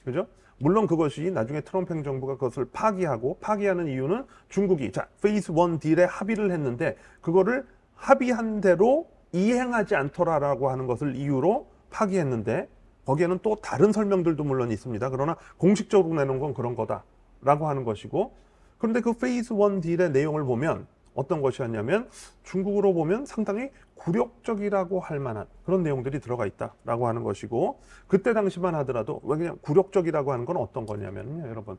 Speaker 1: 그죠? 물론 그것이 나중에 트럼프 행정부가 그것을 파기하는 이유는 중국이 자 페이스 1 딜에 합의를 했는데 그거를 합의한 대로 이행하지 않더라라고 하는 것을 이유로 파기했는데 거기에는 또 다른 설명들도 물론 있습니다. 그러나 공식적으로 내놓은 건 그런 거다라고 하는 것이고 그런데 그 페이스 1 딜의 내용을 보면 어떤 것이었냐면 중국으로 보면 상당히 굴욕적이라고 할 만한 그런 내용들이 들어가 있다라고 하는 것이고 그때 당시만 하더라도 왜 그냥 굴욕적이라고 하는 건 어떤 거냐면요, 여러분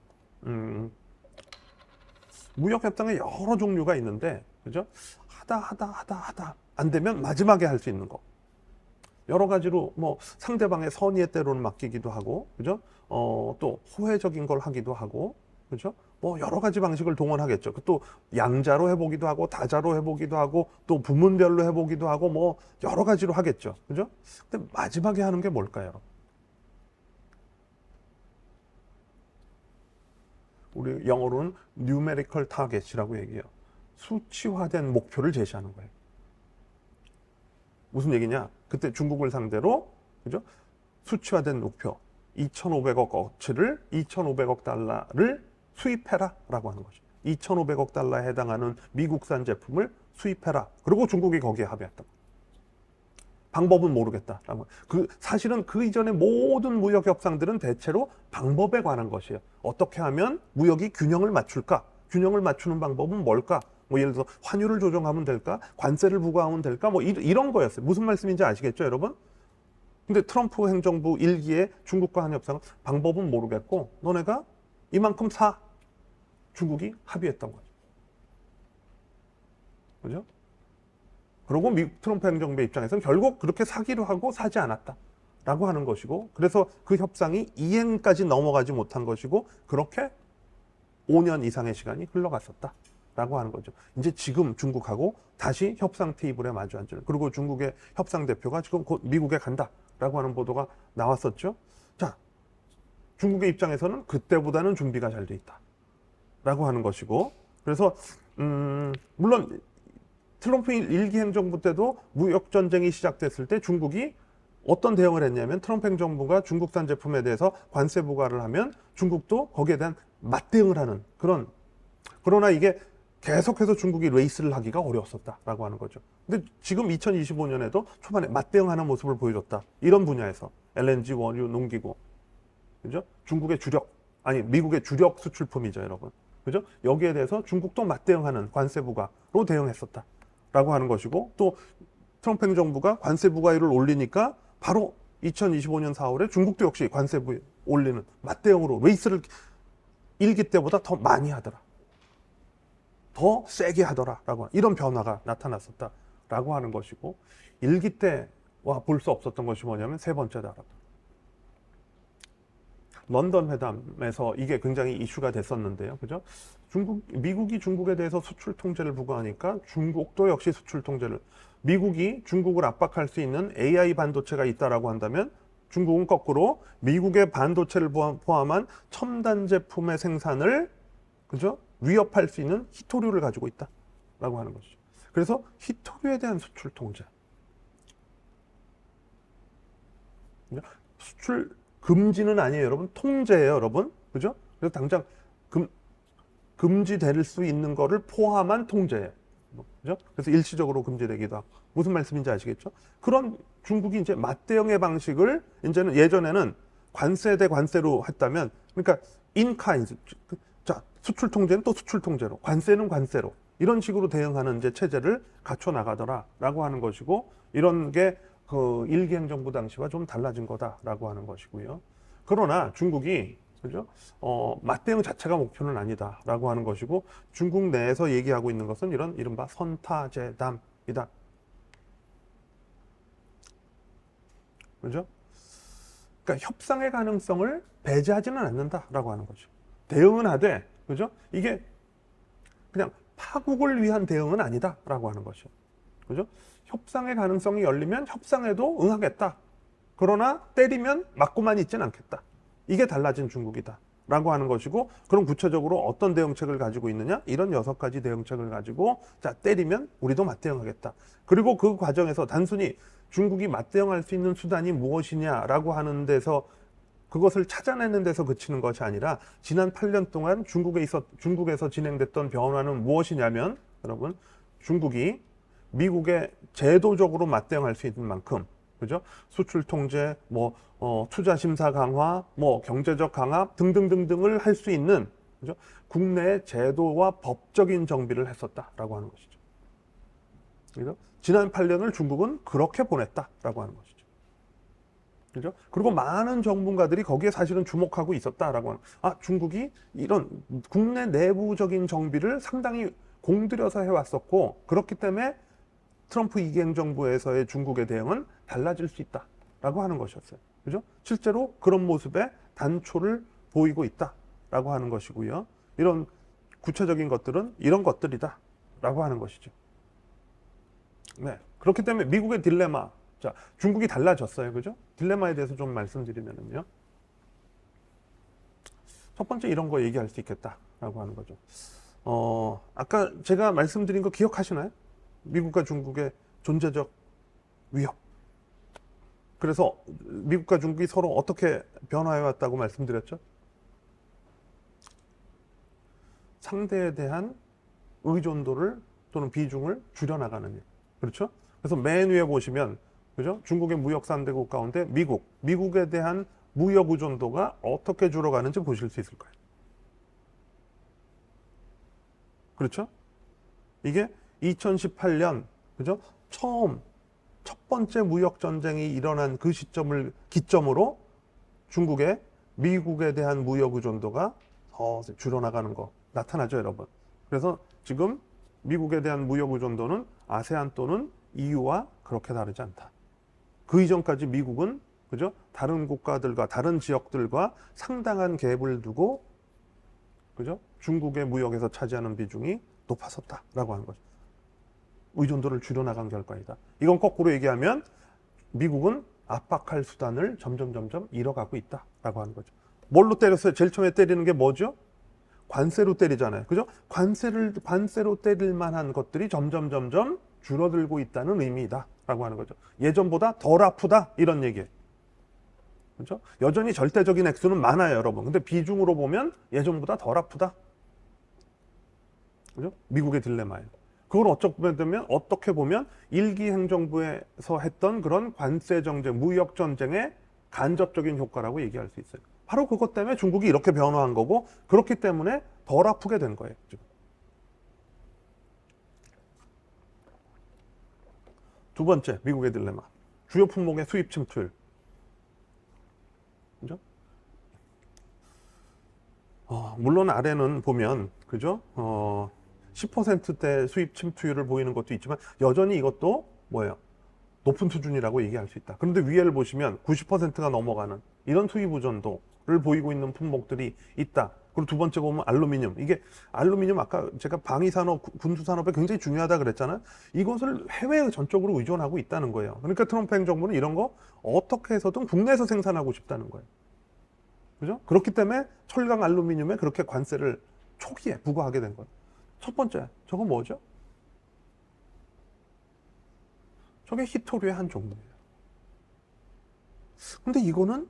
Speaker 1: 무역 협상에 여러 종류가 있는데 그죠? 하다 안 되면 마지막에 할 수 있는 거 여러 가지로 뭐 상대방의 선의의 때로는 맡기기도 하고 그죠? 또 호혜적인 걸 하기도 하고 그죠? 뭐 여러 가지 방식을 동원하겠죠. 또 양자로 해보기도 하고 다자로 해보기도 하고 또 부문별로 해보기도 하고 뭐 여러 가지로 하겠죠. 그죠? 근데 마지막에 하는 게 뭘까요? 우리 영어로는 numerical target이라고 얘기해요. 수치화된 목표를 제시하는 거예요. 무슨 얘기냐? 그때 중국을 상대로 그죠? 수치화된 목표 2,500억 어치를 2,500억 달러를 수입해라 라고 하는 거죠. 2,500억 달러에 해당하는 미국산 제품을 수입해라. 그리고 중국이 거기에 합의했다. 방법은 모르겠다. 사실은 그 이전의 모든 무역 협상들은 대체로 방법에 관한 것이에요. 어떻게 하면 무역이 균형을 맞출까? 균형을 맞추는 방법은 뭘까? 뭐 예를 들어서 환율을 조정하면 될까? 관세를 부과하면 될까? 뭐 이런 거였어요. 무슨 말씀인지 아시겠죠, 여러분? 근데 트럼프 행정부 일기에 중국과 한 협상은 방법은 모르겠고 너네가 이만큼 사. 중국이 합의했던 거죠. 그죠? 그리고 트럼프 행정부의 입장에서는 결국 그렇게 사기로 하고 사지 않았다라고 하는 것이고 그래서 그 협상이 이행까지 넘어가지 못한 것이고 그렇게 5년 이상의 시간이 흘러갔었다라고 하는 거죠. 이제 지금 중국하고 다시 협상 테이블에 마주 앉을 그리고 중국의 협상 대표가 지금 곧 미국에 간다라고 하는 보도가 나왔었죠. 자, 중국의 입장에서는 그때보다는 준비가 잘 돼 있다라고 하는 것이고 그래서 물론 트럼프 일기 행정부 때도 무역 전쟁이 시작됐을 때 중국이 어떤 대응을 했냐면 트럼프 행정부가 중국산 제품에 대해서 관세 부과를 하면 중국도 거기에 대한 맞대응을 하는 그런 그러나 이게 계속해서 중국이 레이스를 하기가 어려웠었다라고 하는 거죠. 근데 지금 2025년에도 초반에 맞대응하는 모습을 보여줬다. 이런 분야에서 LNG, 원유, 농기구 그죠? 중국의 미국의 주력 수출품이죠, 여러분. 그죠? 여기에 대해서 중국도 맞대응하는 관세 부과로 대응했었다라고 하는 것이고 또 트럼프 행정부가 관세 부과율을 올리니까 바로 2025년 4월에 중국도 역시 관세 올리는 맞대응으로 레이스를 일기 때보다 더 많이 하더라. 더 세게 하더라라고 이런 변화가 나타났었다라고 하는 것이고 일기 때와 볼 수 없었던 것이 뭐냐면 세 번째다. 런던 회담에서 이게 굉장히 이슈가 됐었는데요. 그죠? 미국이 중국에 대해서 수출 통제를 부과하니까 중국도 역시 수출 통제를 미국이 중국을 압박할 수 있는 AI 반도체가 있다라고 한다면 중국은 거꾸로 미국의 반도체를 포함한 첨단 제품의 생산을 그죠? 위협할 수 있는 희토류를 가지고 있다라고 하는 것이죠. 그래서 희토류에 대한 수출 통제. 수출 금지는 아니에요, 여러분. 통제예요, 여러분. 그죠? 그래서 당장 금지될 수 있는 거를 포함한 통제예요. 그죠? 그래서 일시적으로 금지되기도 하고. 무슨 말씀인지 아시겠죠? 그런 중국이 이제 맞대응의 방식을 이제는 예전에는 관세 대 관세로 했다면, 그러니까 인카인즈. 자, 수출 통제는 또 수출 통제로, 관세는 관세로 이런 식으로 대응하는 이제 체제를 갖춰 나가더라라고 하는 것이고, 이런 게 그 일기 행정부 당시와 좀 달라진 거다라고 하는 것이고요. 그러나 중국이 그죠? 맞대응 자체가 목표는 아니다라고 하는 것이고, 중국 내에서 얘기하고 있는 것은 이런 이른바 선타제담이다. 그죠? 그러니까 협상의 가능성을 배제하지는 않는다라고 하는 거죠. 대응은 하되, 그죠? 이게 그냥 파국을 위한 대응은 아니다라고 하는 것이죠. 그죠? 협상의 가능성이 열리면 협상에도 응하겠다. 그러나 때리면 맞고만 있진 않겠다. 이게 달라진 중국이다 라고 하는 것이고, 그럼 구체적으로 어떤 대응책을 가지고 있느냐? 이런 6가지 대응책을 가지고, 자, 때리면 우리도 맞대응하겠다. 그리고 그 과정에서 단순히 중국이 맞대응할 수 있는 수단이 무엇이냐라고 하는 데서 그것을 찾아내는 데서 그치는 것이 아니라, 지난 8년 동안 중국에서 진행됐던 변화는 무엇이냐면, 여러분, 중국이 미국에 제도적으로 맞대응할 수 있는 만큼, 그죠? 수출 통제, 투자 심사 강화, 경제적 강화 등등등등을 할 수 있는, 그죠? 국내의 제도와 법적인 정비를 했었다라고 하는 것이죠. 그죠? 지난 8년을 중국은 그렇게 보냈다라고 하는 것이죠. 그죠? 그리고 많은 전문가들이 거기에 사실은 주목하고 있었다라고 하는, 중국이 이런 국내 내부적인 정비를 상당히 공들여서 해왔었고, 그렇기 때문에 트럼프 2기 행정부에서의 중국의 대응은 달라질 수 있다라고 하는 것이었어요. 그죠? 실제로 그런 모습에 단초를 보이고 있다라고 하는 것이고요. 이런 구체적인 것들은 이런 것들이다라고 하는 것이죠. 네. 그렇기 때문에 미국의 딜레마, 자, 중국이 달라졌어요. 그죠? 딜레마에 대해서 좀 말씀드리면요. 첫 번째 이런 거 얘기할 수 있겠다라고 하는 거죠. 아까 제가 말씀드린 거 기억하시나요? 미국과 중국의 존재적 위협. 그래서 미국과 중국이 서로 어떻게 변화해 왔다고 말씀드렸죠? 상대에 대한 의존도를 또는 비중을 줄여나가는 일. 그렇죠? 그래서 맨 위에 보시면, 그죠? 중국의 무역 3대 국 가운데 미국에 대한 무역 의존도가 어떻게 줄어가는지 보실 수 있을 거예요. 그렇죠? 이게 2018년, 그죠? 첫 번째 무역 전쟁이 일어난 그 시점을 기점으로 중국의 미국에 대한 무역 의존도가 더 줄어나가는 거 나타나죠, 여러분. 그래서 지금 미국에 대한 무역 의존도는 아세안 또는 EU와 그렇게 다르지 않다. 그 이전까지 미국은, 그죠? 다른 국가들과 다른 지역들과 상당한 갭을 두고, 그죠? 중국의 무역에서 차지하는 비중이 높아졌다라고 하는 거죠. 의존도를 줄여나간 결과이다. 이건 거꾸로 얘기하면 미국은 압박할 수단을 점점 잃어가고 있다라고 하는 거죠. 뭘로 때렸어요? 제일 처음에 때리는 게 뭐죠? 관세로 때리잖아요. 그죠? 관세로 때릴 만한 것들이 점점 줄어들고 있다는 의미이다라고 하는 거죠. 예전보다 덜 아프다 이런 얘기예요. 그죠? 여전히 절대적인 액수는 많아요, 여러분. 근데 비중으로 보면 예전보다 덜 아프다. 그죠? 미국의 딜레마예요. 그걸 어떻게 보면 일기 행정부에서 했던 그런 관세 정쟁, 무역 전쟁의 간접적인 효과라고 얘기할 수 있어요. 바로 그것 때문에 중국이 이렇게 변화한 거고, 그렇기 때문에 덜 아프게 된 거예요. 지금. 두 번째, 미국의 딜레마. 주요 품목의 수입 침투율. 그죠? 물론 아래는 보면, 그죠? 10%대 수입 침투율을 보이는 것도 있지만 여전히 이것도 뭐예요? 높은 수준이라고 얘기할 수 있다. 그런데 위에를 보시면 90%가 넘어가는 이런 수입 의존도를 보이고 있는 품목들이 있다. 그리고 두 번째 보면 알루미늄. 이게 알루미늄 아까 제가 방위산업, 군수산업에 굉장히 중요하다 그랬잖아요. 이것을 해외 전적으로 의존하고 있다는 거예요. 그러니까 트럼프 행정부는 이런 거 어떻게 해서든 국내에서 생산하고 싶다는 거예요. 그죠? 그렇기 때문에 철강 알루미늄에 그렇게 관세를 초기에 부과하게 된 거예요. 첫 번째, 저거 뭐죠? 저게 히토류의 한 종류예요. 근데 이거는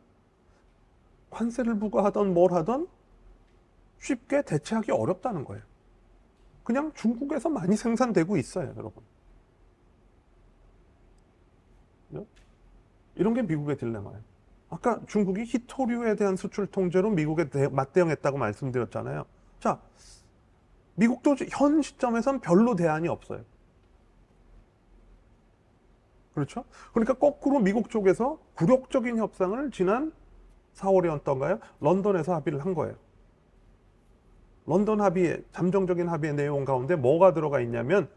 Speaker 1: 관세를 부과하던 뭘 하던 쉽게 대체하기 어렵다는 거예요. 그냥 중국에서 많이 생산되고 있어요, 여러분. 그죠? 이런 게 미국의 딜레마예요. 아까 중국이 히토류에 대한 수출 통제로 미국에 맞대응했다고 말씀드렸잖아요. 자, 미국도 현 시점에선 별로 대안이 없어요. 그렇죠? 그러니까 거꾸로 미국 쪽에서 굴욕적인 협상을 지난 4월이었던가요? 런던에서 합의를 한 거예요. 런던 합의의 잠정적인 합의의 내용 가운데 뭐가 들어가 있냐면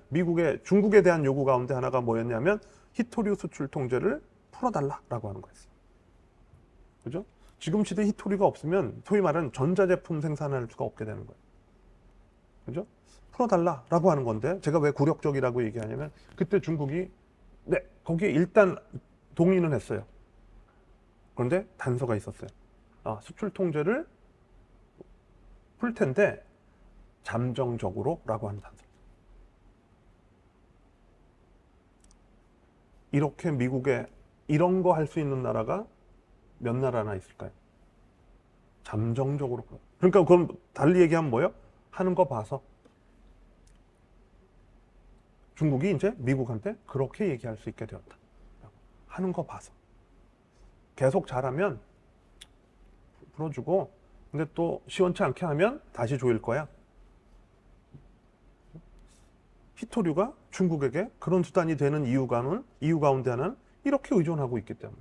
Speaker 1: 중국에 대한 요구 가운데 하나가 뭐였냐면 히토류 수출 통제를 풀어달라라고 하는 거였어요. 그죠? 지금 시대에 히토류가 없으면 소위 말하는 전자제품 생산할 수가 없게 되는 거예요. 그죠? 풀어달라라고 하는 건데 제가 왜 굴욕적이라고 얘기하냐면 그때 중국이 네, 거기에 일단 동의는 했어요. 그런데 단서가 있었어요. 수출 통제를 풀 텐데 잠정적으로라고 하는 단서. 이렇게 미국에 이런 거 할 수 있는 나라가 몇 나라나 있을까요? 잠정적으로. 그러니까 그건 달리 얘기하면 뭐예요? 하는 거 봐서. 중국이 이제 미국한테 그렇게 얘기할 수 있게 되었다. 하는 거 봐서. 계속 잘하면 풀어주고, 근데 또 시원치 않게 하면 다시 조일 거야. 히토류가 중국에게 그런 수단이 되는 이유 가운데 하나는 이렇게 의존하고 있기 때문에.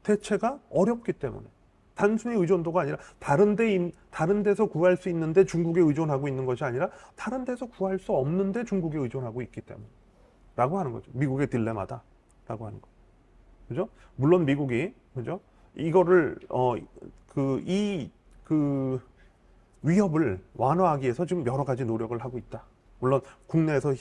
Speaker 1: 대체가 어렵기 때문에. 단순히 의존도가 아니라 다른 데서 구할 수 있는데 중국에 의존하고 있는 것이 아니라 다른 데서 구할 수 없는데 중국에 의존하고 있기 때문에. 라고 하는 거죠. 미국의 딜레마다. 라고 하는 거. 그죠? 물론 미국이, 그죠? 이거를, 위협을 완화하기 위해서 지금 여러 가지 노력을 하고 있다. 물론 국내에서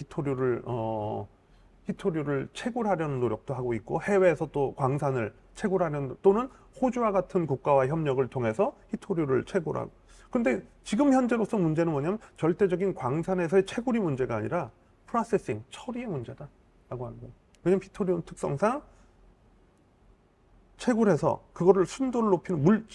Speaker 1: 히토류를 채굴하려는 노력도 하고 있고 해외에서 또 광산을 채굴하는 또는 호주와 같은 국가와 협력을 통해서 히토류를 채굴하고. 근데 지금 현재로서 문제는 뭐냐면 절대적인 광산에서의 채굴이 문제가 아니라 프로세싱, 처리의 문제다라고 하는 거예요. 왜냐면 히토리움 특성상 채굴해서 그거를 순도를 높이는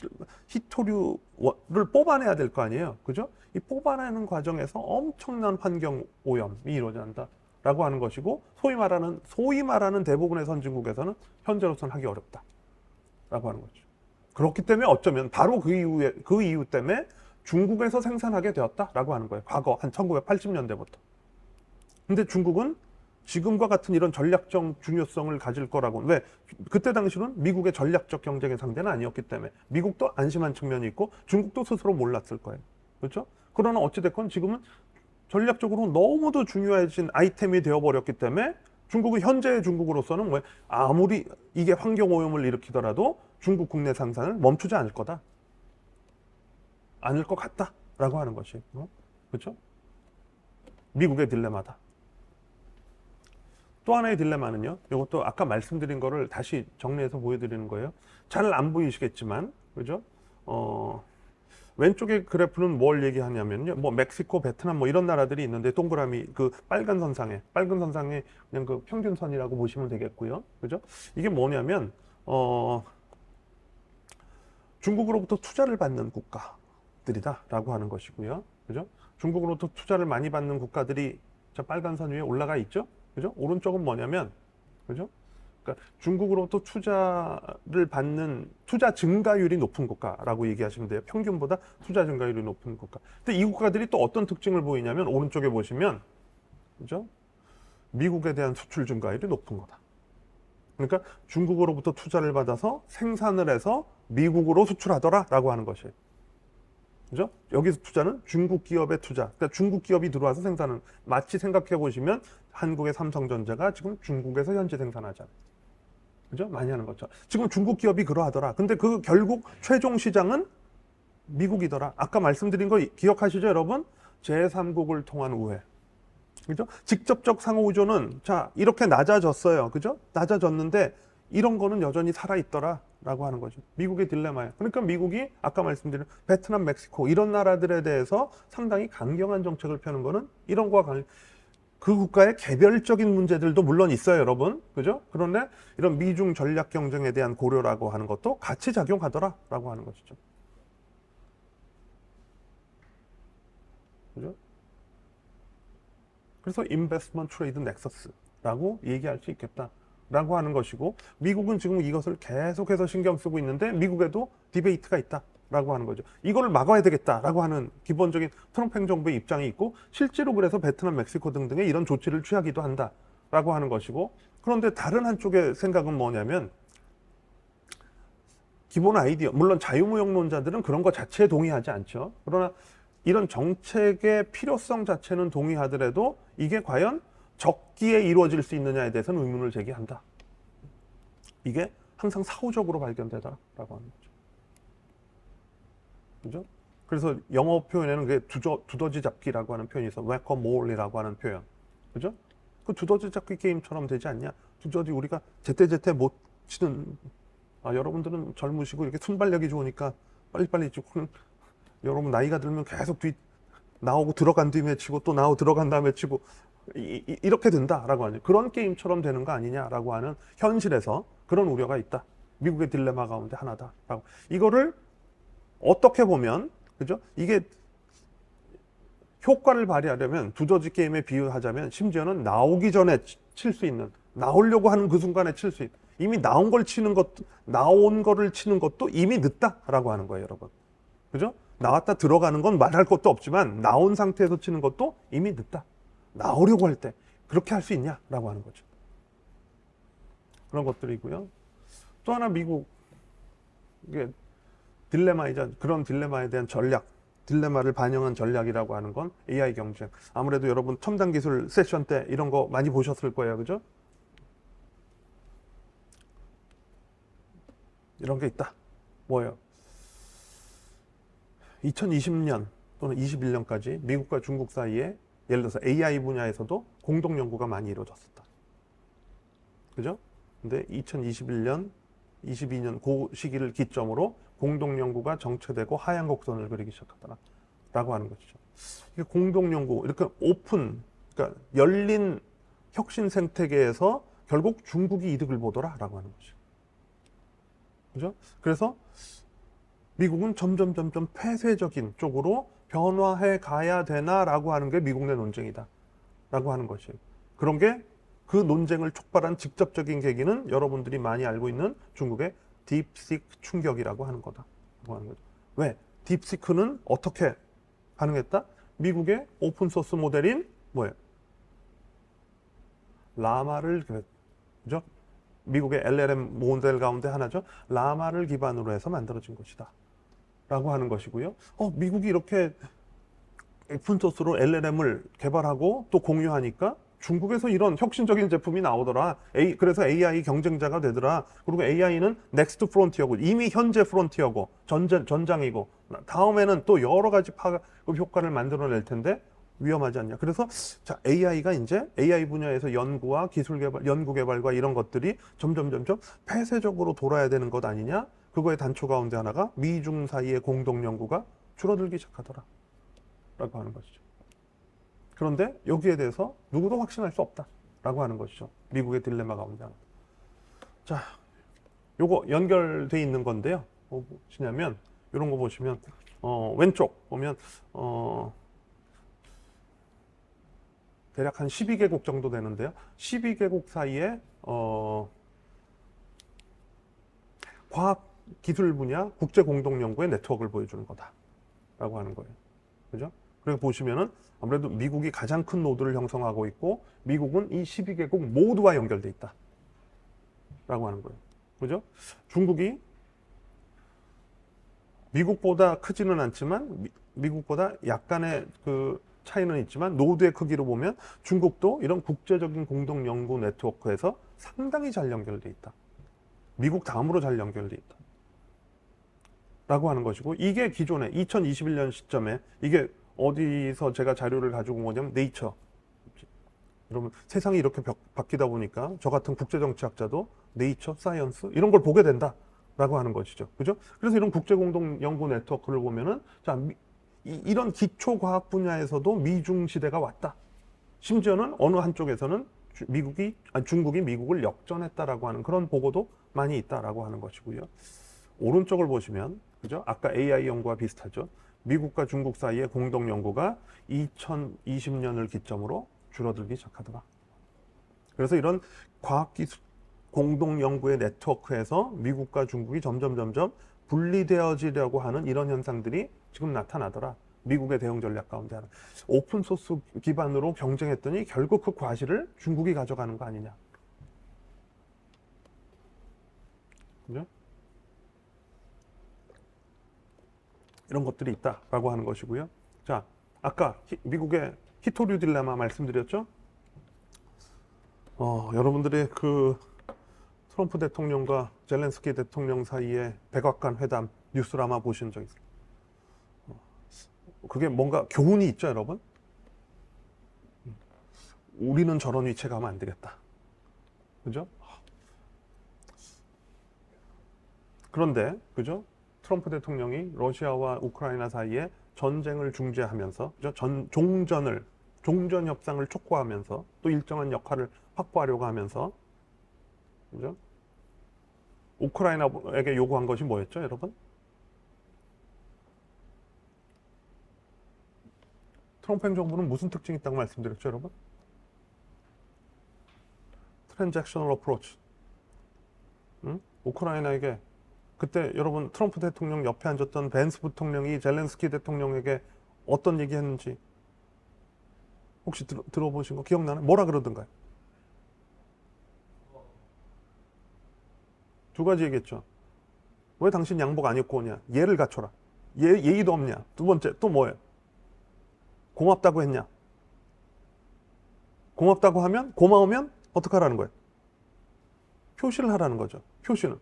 Speaker 1: 히토류를 뽑아내야 될 거 아니에요. 그죠? 이 뽑아내는 과정에서 엄청난 환경 오염이 이루어진다라고 하는 것이고 소위 말하는 대부분의 선진국에서는 현재로서는 하기 어렵다라고 하는 거죠. 그렇기 때문에 어쩌면 바로 그 이유 때문에 중국에서 생산하게 되었다라고 하는 거예요. 과거 한 1980년대부터. 근데 중국은 지금과 같은 이런 전략적 중요성을 가질 거라고는 왜? 그때 당시는 미국의 전략적 경쟁의 상대는 아니었기 때문에 미국도 안심한 측면이 있고 중국도 스스로 몰랐을 거예요. 그렇죠? 그러나 어찌됐건 지금은 전략적으로 너무도 중요해진 아이템이 되어버렸기 때문에 현재의 중국으로서는 왜 아무리 이게 환경오염을 일으키더라도 중국 국내 생산을 멈추지 않을 거다. 않을 것 같다라고 하는 것이. 그렇죠? 미국의 딜레마다. 또 하나의 딜레마는요. 이것도 아까 말씀드린 거를 다시 정리해서 보여드리는 거예요. 잘 안 보이시겠지만, 그죠? 왼쪽의 그래프는 뭘 얘기하냐면요. 뭐 멕시코, 베트남 뭐 이런 나라들이 있는데 동그라미 그 빨간 선상에 그냥 그 평균선이라고 보시면 되겠고요. 그죠? 이게 뭐냐면 중국으로부터 투자를 받는 국가들이다라고 하는 것이고요. 그죠? 중국으로부터 투자를 많이 받는 국가들이 저 빨간 선 위에 올라가 있죠? 그죠? 오른쪽은 뭐냐면, 그죠? 그러니까 중국으로부터 투자를 받는 투자 증가율이 높은 국가라고 얘기하시면 돼요. 평균보다 투자 증가율이 높은 국가. 근데 이 국가들이 또 어떤 특징을 보이냐면 오른쪽에 보시면, 그죠? 미국에 대한 수출 증가율이 높은 거다. 그러니까 중국으로부터 투자를 받아서 생산을 해서 미국으로 수출하더라라고 하는 것이에요. 그죠? 여기서 투자는 중국 기업의 투자. 그러니까 중국 기업이 들어와서 생산은 마치 생각해 보시면 한국의 삼성전자가 지금 중국에서 현지 생산하잖아요. 그죠? 많이 하는 거죠. 지금 중국 기업이 그러하더라. 근데 그 결국 최종 시장은 미국이더라. 아까 말씀드린 거 기억하시죠, 여러분? 제3국을 통한 우회. 그죠? 직접적 상호 의존은 자, 이렇게 낮아졌어요. 그죠? 낮아졌는데 이런 거는 여전히 살아있더라. 라고 하는 거죠. 미국의 딜레마예요. 그러니까 미국이 아까 말씀드린 베트남, 멕시코 이런 나라들에 대해서 상당히 강경한 정책을 펴는 거는 이런 거와 그 국가의 개별적인 문제들도 물론 있어요, 여러분. 그죠? 그런데 이런 미중 전략 경쟁에 대한 고려라고 하는 것도 같이 작용하더라라고 하는 것이죠. 그죠? 그래서 인베스트먼트 트레이드 넥서스라고 얘기할 수 있겠다라고 하는 것이고, 미국은 지금 이것을 계속해서 신경 쓰고 있는데 미국에도 디베이트가 있다라고 하는 거죠. 이거를 막아야 되겠다라고 하는 기본적인 트럼프 행정부의 입장이 있고, 실제로 그래서 베트남, 멕시코 등등의 이런 조치를 취하기도 한다라고 하는 것이고, 그런데 다른 한쪽의 생각은 뭐냐면, 기본 아이디어, 물론 자유무역론자들은 그런 것 자체에 동의하지 않죠. 그러나 이런 정책의 필요성 자체는 동의하더라도 이게 과연 적기에 이루어질 수 있느냐에 대해서는 의문을 제기한다. 이게 항상 사후적으로 발견되다라고 하는 거죠. 그죠? 그래서 영어 표현에는 그게 두더지 잡기라고 하는 표현이 있어. whack-a-mole이라고 하는 표현. 그죠? 그 두더지 잡기 게임처럼 되지 않냐? 두더지 우리가 제때제때 못 치는, 여러분들은 젊으시고 이렇게 순발력이 좋으니까 빨리빨리 치고, 여러분 나이가 들면 계속 나오고 들어간 뒤에 치고 또 나오고 들어간 다음에 치고 이렇게 된다라고 하죠. 그런 게임처럼 되는 거 아니냐라고 하는 현실에서 그런 우려가 있다. 미국의 딜레마 가운데 하나다라고. 이거를 어떻게 보면, 그죠? 이게 효과를 발휘하려면 두더지 게임에 비유하자면 심지어는 나오기 전에 칠 수 있는, 나오려고 하는 그 순간에 칠 수 있는, 이미 나온 거를 치는 것도 이미 늦다라고 하는 거예요, 여러분. 그죠? 나왔다 들어가는 건 말할 것도 없지만 나온 상태에서 치는 것도 이미 늦다. 나오려고 할 때 그렇게 할 수 있냐라고 하는 거죠. 그런 것들이고요. 또 하나 미국 이게 딜레마이자 그런 딜레마에 대한 전략, 딜레마를 반영한 전략이라고 하는 건 AI 경쟁. 아무래도 여러분 첨단 기술 세션 때 이런 거 많이 보셨을 거예요, 그죠? 이런 게 있다. 뭐예요? 2020년 또는 21년까지 미국과 중국 사이에 예를 들어서 AI 분야에서도 공동 연구가 많이 이루어졌었다. 그죠? 근데 2021년, 22년 그 시기를 기점으로 공동 연구가 정체되고 하향 곡선을 그리기 시작하더라라고 하는 것이죠. 이게 공동 연구, 이렇게 오픈, 그러니까 열린 혁신 생태계에서 결국 중국이 이득을 보더라라고 하는 것이죠. 그죠? 그래서 미국은 점점 폐쇄적인 쪽으로 변화해 가야 되나라고 하는 게 미국 내 논쟁이다 라고 하는 것이에요. 그런 게 그 논쟁을 촉발한 직접적인 계기는 여러분들이 많이 알고 있는 중국의 딥시크 충격이라고 하는 거다 라고 하는 거죠. 왜? 딥시크는 어떻게 가능했다? 미국의 오픈소스 모델인 뭐예요? 라마를, 그죠? 미국의 LLM 모델 가운데 하나죠. 라마를 기반으로 해서 만들어진 것이다 라고 하는 것이고요. 미국이 이렇게 오픈소스로 LLM을 개발하고 또 공유하니까 중국에서 이런 혁신적인 제품이 나오더라. 그래서 AI 경쟁자가 되더라. 그리고 AI는 넥스트 프론티어고, 이미 현재 프론티어고 전장이고, 다음에는 또 여러 가지 파급 효과를 만들어낼 텐데 위험하지 않냐. 그래서 자, AI가 이제 AI 분야에서 연구와 기술 개발, 연구 개발과 이런 것들이 점점 폐쇄적으로 돌아야 되는 것 아니냐. 그거의 단초 가운데 하나가 미중 사이의 공동 연구가 줄어들기 시작하더라 라고 하는 것이죠. 그런데 여기에 대해서 누구도 확신할 수 없다 라고 하는 것이죠. 미국의 딜레마 가운데 하나. 자, 요거 연결돼 있는 건데요. 뭐 보시냐면 이런 거 보시면 왼쪽 보면 대략 한 12개국 정도 되는데요. 12개국 사이에 과학 기술 분야 국제 공동 연구의 네트워크를 보여주는 거다라고 하는 거예요. 그죠? 그리고 보시면은 아무래도 미국이 가장 큰 노드를 형성하고 있고 미국은 이 12개국 모두와 연결돼 있다라고 하는 거예요. 그죠? 중국이 미국보다 크지는 않지만 미국보다 약간의 그 차이는 있지만 노드의 크기로 보면 중국도 이런 국제적인 공동 연구 네트워크에서 상당히 잘 연결돼 있다. 미국 다음으로 잘 연결돼 있다. 라고 하는 것이고, 이게 기존에 2021년 시점에 이게 어디서 제가 자료를 가지고 온 거냐면 네이처. 여러분, 세상이 이렇게 바뀌다 보니까 저 같은 국제정치학자도 네이처, 사이언스 이런 걸 보게 된다라고 하는 것이죠. 그죠? 그래서 이런 국제공동연구 네트워크를 보면은 자, 이런 기초과학 분야에서도 미중 시대가 왔다. 심지어는 어느 한쪽에서는 중국이 미국을 역전했다라고 하는 그런 보고도 많이 있다라고 하는 것이고요. 오른쪽을 보시면, 그죠? 아까 AI 연구와 비슷하죠. 미국과 중국 사이의 공동 연구가 2020년을 기점으로 줄어들기 시작하더라. 그래서 이런 과학기술 공동 연구의 네트워크에서 미국과 중국이 점점 분리되어지려고 하는 이런 현상들이 지금 나타나더라. 미국의 대응 전략 가운데 하나. 오픈소스 기반으로 경쟁했더니 결국 그 과실을 중국이 가져가는 거 아니냐. 그죠? 이런 것들이 있다라고 하는 것이고요. 자, 아까 미국의 히토류 딜레마 말씀드렸죠? 여러분들이 그 트럼프 대통령과 젤렌스키 대통령 사이에 백악관 회담 뉴스를 아마 보신 적 있어요. 그게 뭔가 교훈이 있죠, 여러분? 우리는 저런 위치에 가면 안 되겠다. 그죠? 그런데, 그죠? 트럼프 대통령이 러시아와 우크라이나 사이에 전쟁을 중재하면서, 그죠? 종전 협상을 촉구하면서 또 일정한 역할을 확보하려고 하면서, 그죠? 우크라이나에게 요구한 것이 뭐였죠, 여러분? 트럼프 행정부는 무슨 특징이 있다고 말씀드렸죠, 여러분? 트랜잭셔널 어프로치. 우크라이나에게 그때 여러분 트럼프 대통령 옆에 앉았던 벤스 부통령이 젤렌스키 대통령에게 어떤 얘기 했는지 혹시 들어보신 거 기억나나요? 뭐라 그러던가요? 두 가지 얘기했죠. 왜 당신 양복 안 입고 오냐? 예를 갖춰라. 예의도 없냐? 두 번째 또 뭐예요? 고맙다고 했냐? 고맙다고 하면, 고마우면 어떻게 하라는 거예요? 표시를 하라는 거죠. 표시는.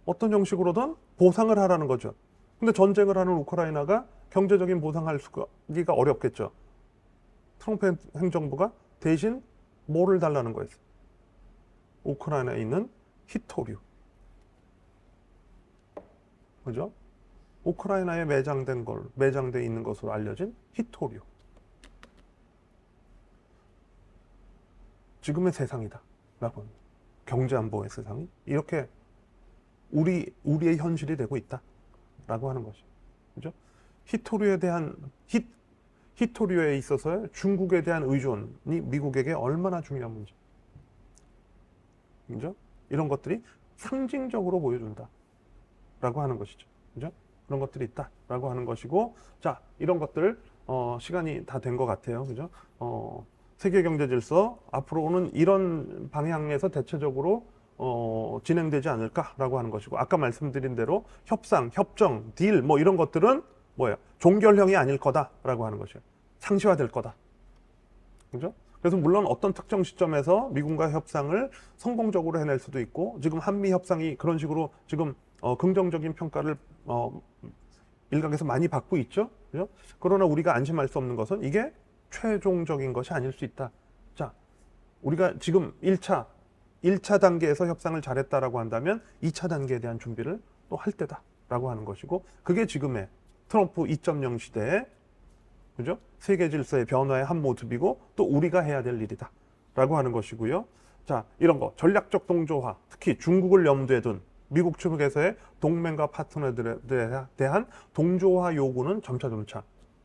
Speaker 1: 어떤 형식으로든 보상을 하라는 거죠. 근데 전쟁을 하는 우크라이나가 경제적인 보상할 수가 어렵겠죠. 트럼프 행정부가 대신 뭐를 달라는 거예요? 우크라이나에 있는 히토류. 그죠? 우크라이나에 매장돼 있는 것으로 알려진 히토류. 지금의 세상이다. 라고 합니다. 경제안보의 세상이 이렇게 우리의 현실이 되고 있다. 라고 하는 것이죠. 그죠? 히토류에 있어서 중국에 대한 의존이 미국에게 얼마나 중요한 문제. 그죠? 이런 것들이 상징적으로 보여준다. 라고 하는 것이죠. 그죠? 그런 것들이 있다. 라고 하는 것이고, 자, 이런 것들, 시간이 다 된 것 같아요. 그죠? 세계 경제 질서, 앞으로는 이런 방향에서 대체적으로 진행되지 않을까라고 하는 것이고, 아까 말씀드린 대로 협상, 협정, 딜, 뭐 이런 것들은 뭐예요? 종결형이 아닐 거다라고 하는 것이에요. 상시화될 거다. 그죠? 그래서 물론 어떤 특정 시점에서 미국과 협상을 성공적으로 해낼 수도 있고, 지금 한미 협상이 그런 식으로 지금 긍정적인 평가를 일각에서 많이 받고 있죠. 그죠? 그러나 우리가 안심할 수 없는 것은 이게 최종적인 것이 아닐 수 있다. 자, 우리가 지금 1차 단계에서 협상을 잘했다라고 한다면 2차 단계에 대한 준비를 또 할 때다라고 하는 것이고, 그게 지금의 트럼프 2.0 시대에, 그죠? 세계 질서의 변화의 한 모습이고 또 우리가 해야 될 일이다라고 하는 것이고요. 자, 이런 거 전략적 동조화, 특히 중국을 염두에 둔 미국 측에서의 동맹과 파트너들에 대한 동조화 요구는 점차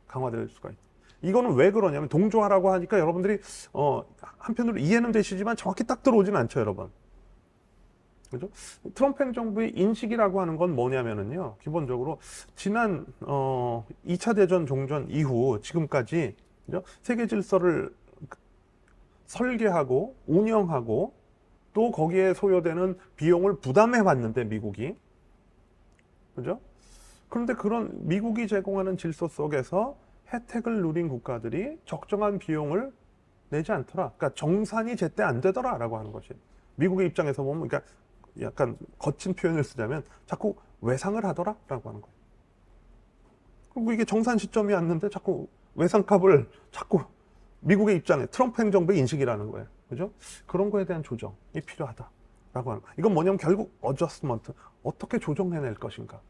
Speaker 1: 강화될 수가 있다. 이거는 왜 그러냐면, 동조화라고 하니까 여러분들이 한편으로 이해는 되시지만 정확히 딱 들어오진 않죠, 여러분. 그죠? 트럼프 행정부의 인식이라고 하는 건 뭐냐면은요, 기본적으로 지난 2차 대전 종전 이후 지금까지, 그죠? 세계 질서를 설계하고 운영하고 또 거기에 소요되는 비용을 부담해 왔는데, 미국이. 그죠? 그런데 그런 미국이 제공하는 질서 속에서 혜택을 누린 국가들이 적정한 비용을 내지 않더라. 그러니까 정산이 제때 안 되더라라고 하는 것이. 미국의 입장에서 보면, 그러니까 약간 거친 표현을 쓰자면 자꾸 외상을 하더라라고 하는 거예요. 그리고 이게 정산 시점이 왔는데 자꾸 외상값을 자꾸 미국의 입장에 트럼프 행정부의 인식이라는 거예요. 그죠? 그런 거에 대한 조정이 필요하다라고 하는 거예요. 이건 뭐냐면 결국 어저스먼트, 어떻게 조정해낼 것인가.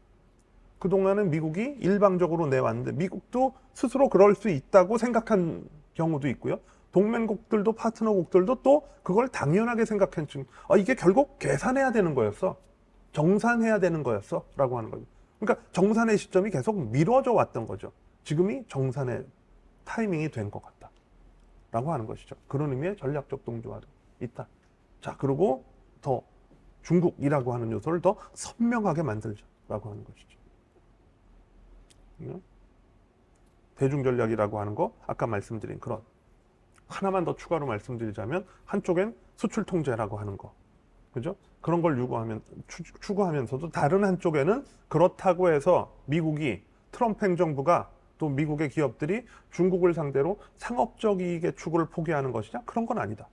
Speaker 1: 그동안은 미국이 일방적으로 내왔는데 미국도 스스로 그럴 수 있다고 생각한 경우도 있고요. 동맹국들도 파트너국들도 또 그걸 당연하게 생각한 중, 이게 결국 계산해야 되는 거였어. 정산해야 되는 거였어. 라고 하는 거죠. 그러니까 정산의 시점이 계속 미뤄져 왔던 거죠. 지금이 정산의 타이밍이 된 것 같다. 라고 하는 것이죠. 그런 의미의 전략적 동조화도 있다. 자, 그리고 더 중국이라고 하는 요소를 더 선명하게 만들자라고 하는 것이죠. 대중전략이라고 하는 거, 아까 말씀드린 그런 하나만 더 추가로 말씀드리자면 한쪽엔 수출 통제라고 하는 거, 그죠? 그런 걸 추구하면서도 다른 한쪽에는 그렇다고 해서 미국이 트럼프 행정부가 또 미국의 기업들이 중국을 상대로 상업적 이익의 추구를 포기하는 것이냐? 그런 건 아니다.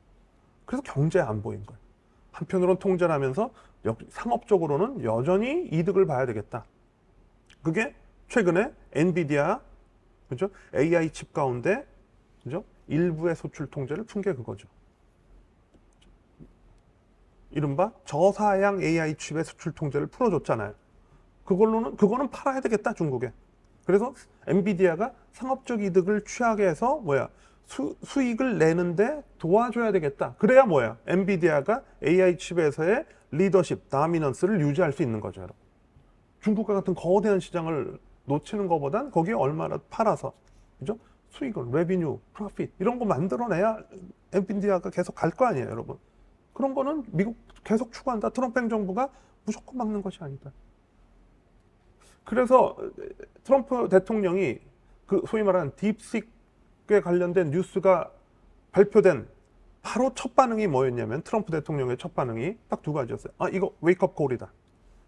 Speaker 1: 그래서 경제 안보인 거예요. 한편으로는 통제를 하면서 상업적으로는 여전히 이득을 봐야 되겠다. 그게 최근에 엔비디아, 그죠? AI 칩 가운데, 그죠? 일부의 수출 통제를 푼 게 그거죠. 이른바 저사양 AI 칩의 수출 통제를 풀어줬잖아요. 그거는 팔아야 되겠다, 중국에. 그래서 엔비디아가 상업적 이득을 취하게 해서 수익을 내는데 도와줘야 되겠다. 그래야 엔비디아가 AI 칩에서의 리더십, 다미넌스를 유지할 수 있는 거죠, 여러분. 중국과 같은 거대한 시장을 놓치는 것보단 거기에 얼마나 팔아서, 그죠? 수익을, 레비뉴, 프로핏 이런 거 만들어내야 엔비디아가 계속 갈 거 아니에요, 여러분. 그런 거는 미국 계속 추구한다. 트럼프 행정부가 무조건 막는 것이 아니다. 그래서 트럼프 대통령이 그 소위 말하는 딥식에 관련된 뉴스가 발표된 바로 첫 반응이 뭐였냐면, 트럼프 대통령의 첫 반응이 딱 두 가지였어요. 이거 웨이크업 콜이다.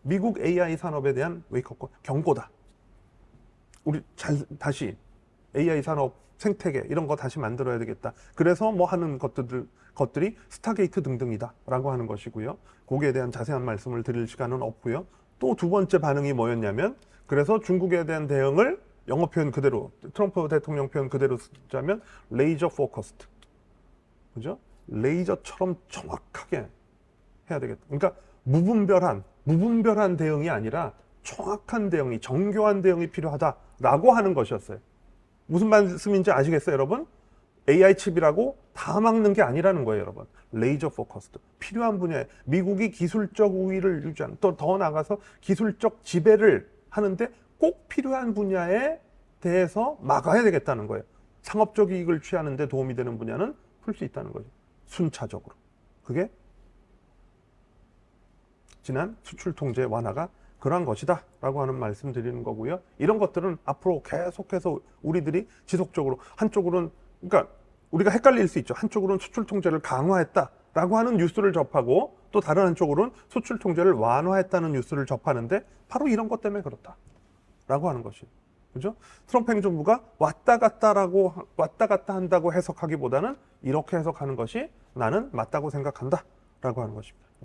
Speaker 1: 미국 AI 산업에 대한 웨이크업 콜, 경고다. 우리 다시 AI 산업 생태계 이런 거 다시 만들어야 되겠다. 그래서 하는 것들이 스타게이트 등등이다 라고 하는 것이고요. 거기에 대한 자세한 말씀을 드릴 시간은 없고요. 또 두 번째 반응이 뭐였냐면, 그래서 중국에 대한 대응을 영어 표현 그대로, 트럼프 대통령 표현 그대로 쓰자면 레이저 포커스드, 그죠? 레이저처럼 정확하게 해야 되겠다. 그러니까 무분별한 대응이 아니라 정확한 대응이, 정교한 대응이 필요하다라고 하는 것이었어요. 무슨 말씀인지 아시겠어요, 여러분? AI 칩이라고 다 막는 게 아니라는 거예요, 여러분. 레이저 포커스드. 필요한 분야에 미국이 기술적 우위를 유지하는, 또 더 나가서 기술적 지배를 하는데 꼭 필요한 분야에 대해서 막아야 되겠다는 거예요. 상업적 이익을 취하는 데 도움이 되는 분야는 풀 수 있다는 거죠. 순차적으로. 그게 지난 수출 통제 완화가 그러한 것이다 라고 하는 말씀 드리는 거고요. 이런 것들은 앞으로 계속해서 우리들이 지속적으로, 한쪽으로는, 그러니까 우리가 헷갈릴 수 있죠. 한쪽으로는 수출 통제를 강화했다 라고 하는 뉴스를 접하고, 또 다른 한쪽으로는 수출 통제를 완화했다는 뉴스를 접하는데, 바로 이런 것 때문에 그렇다 라고 하는 것이, 그죠? 트럼프 행정부가 왔다 갔다 한다고 해석하기보다는 이렇게 해석하는 것이 나는 맞다고 생각한다 라고 하는 것입니다.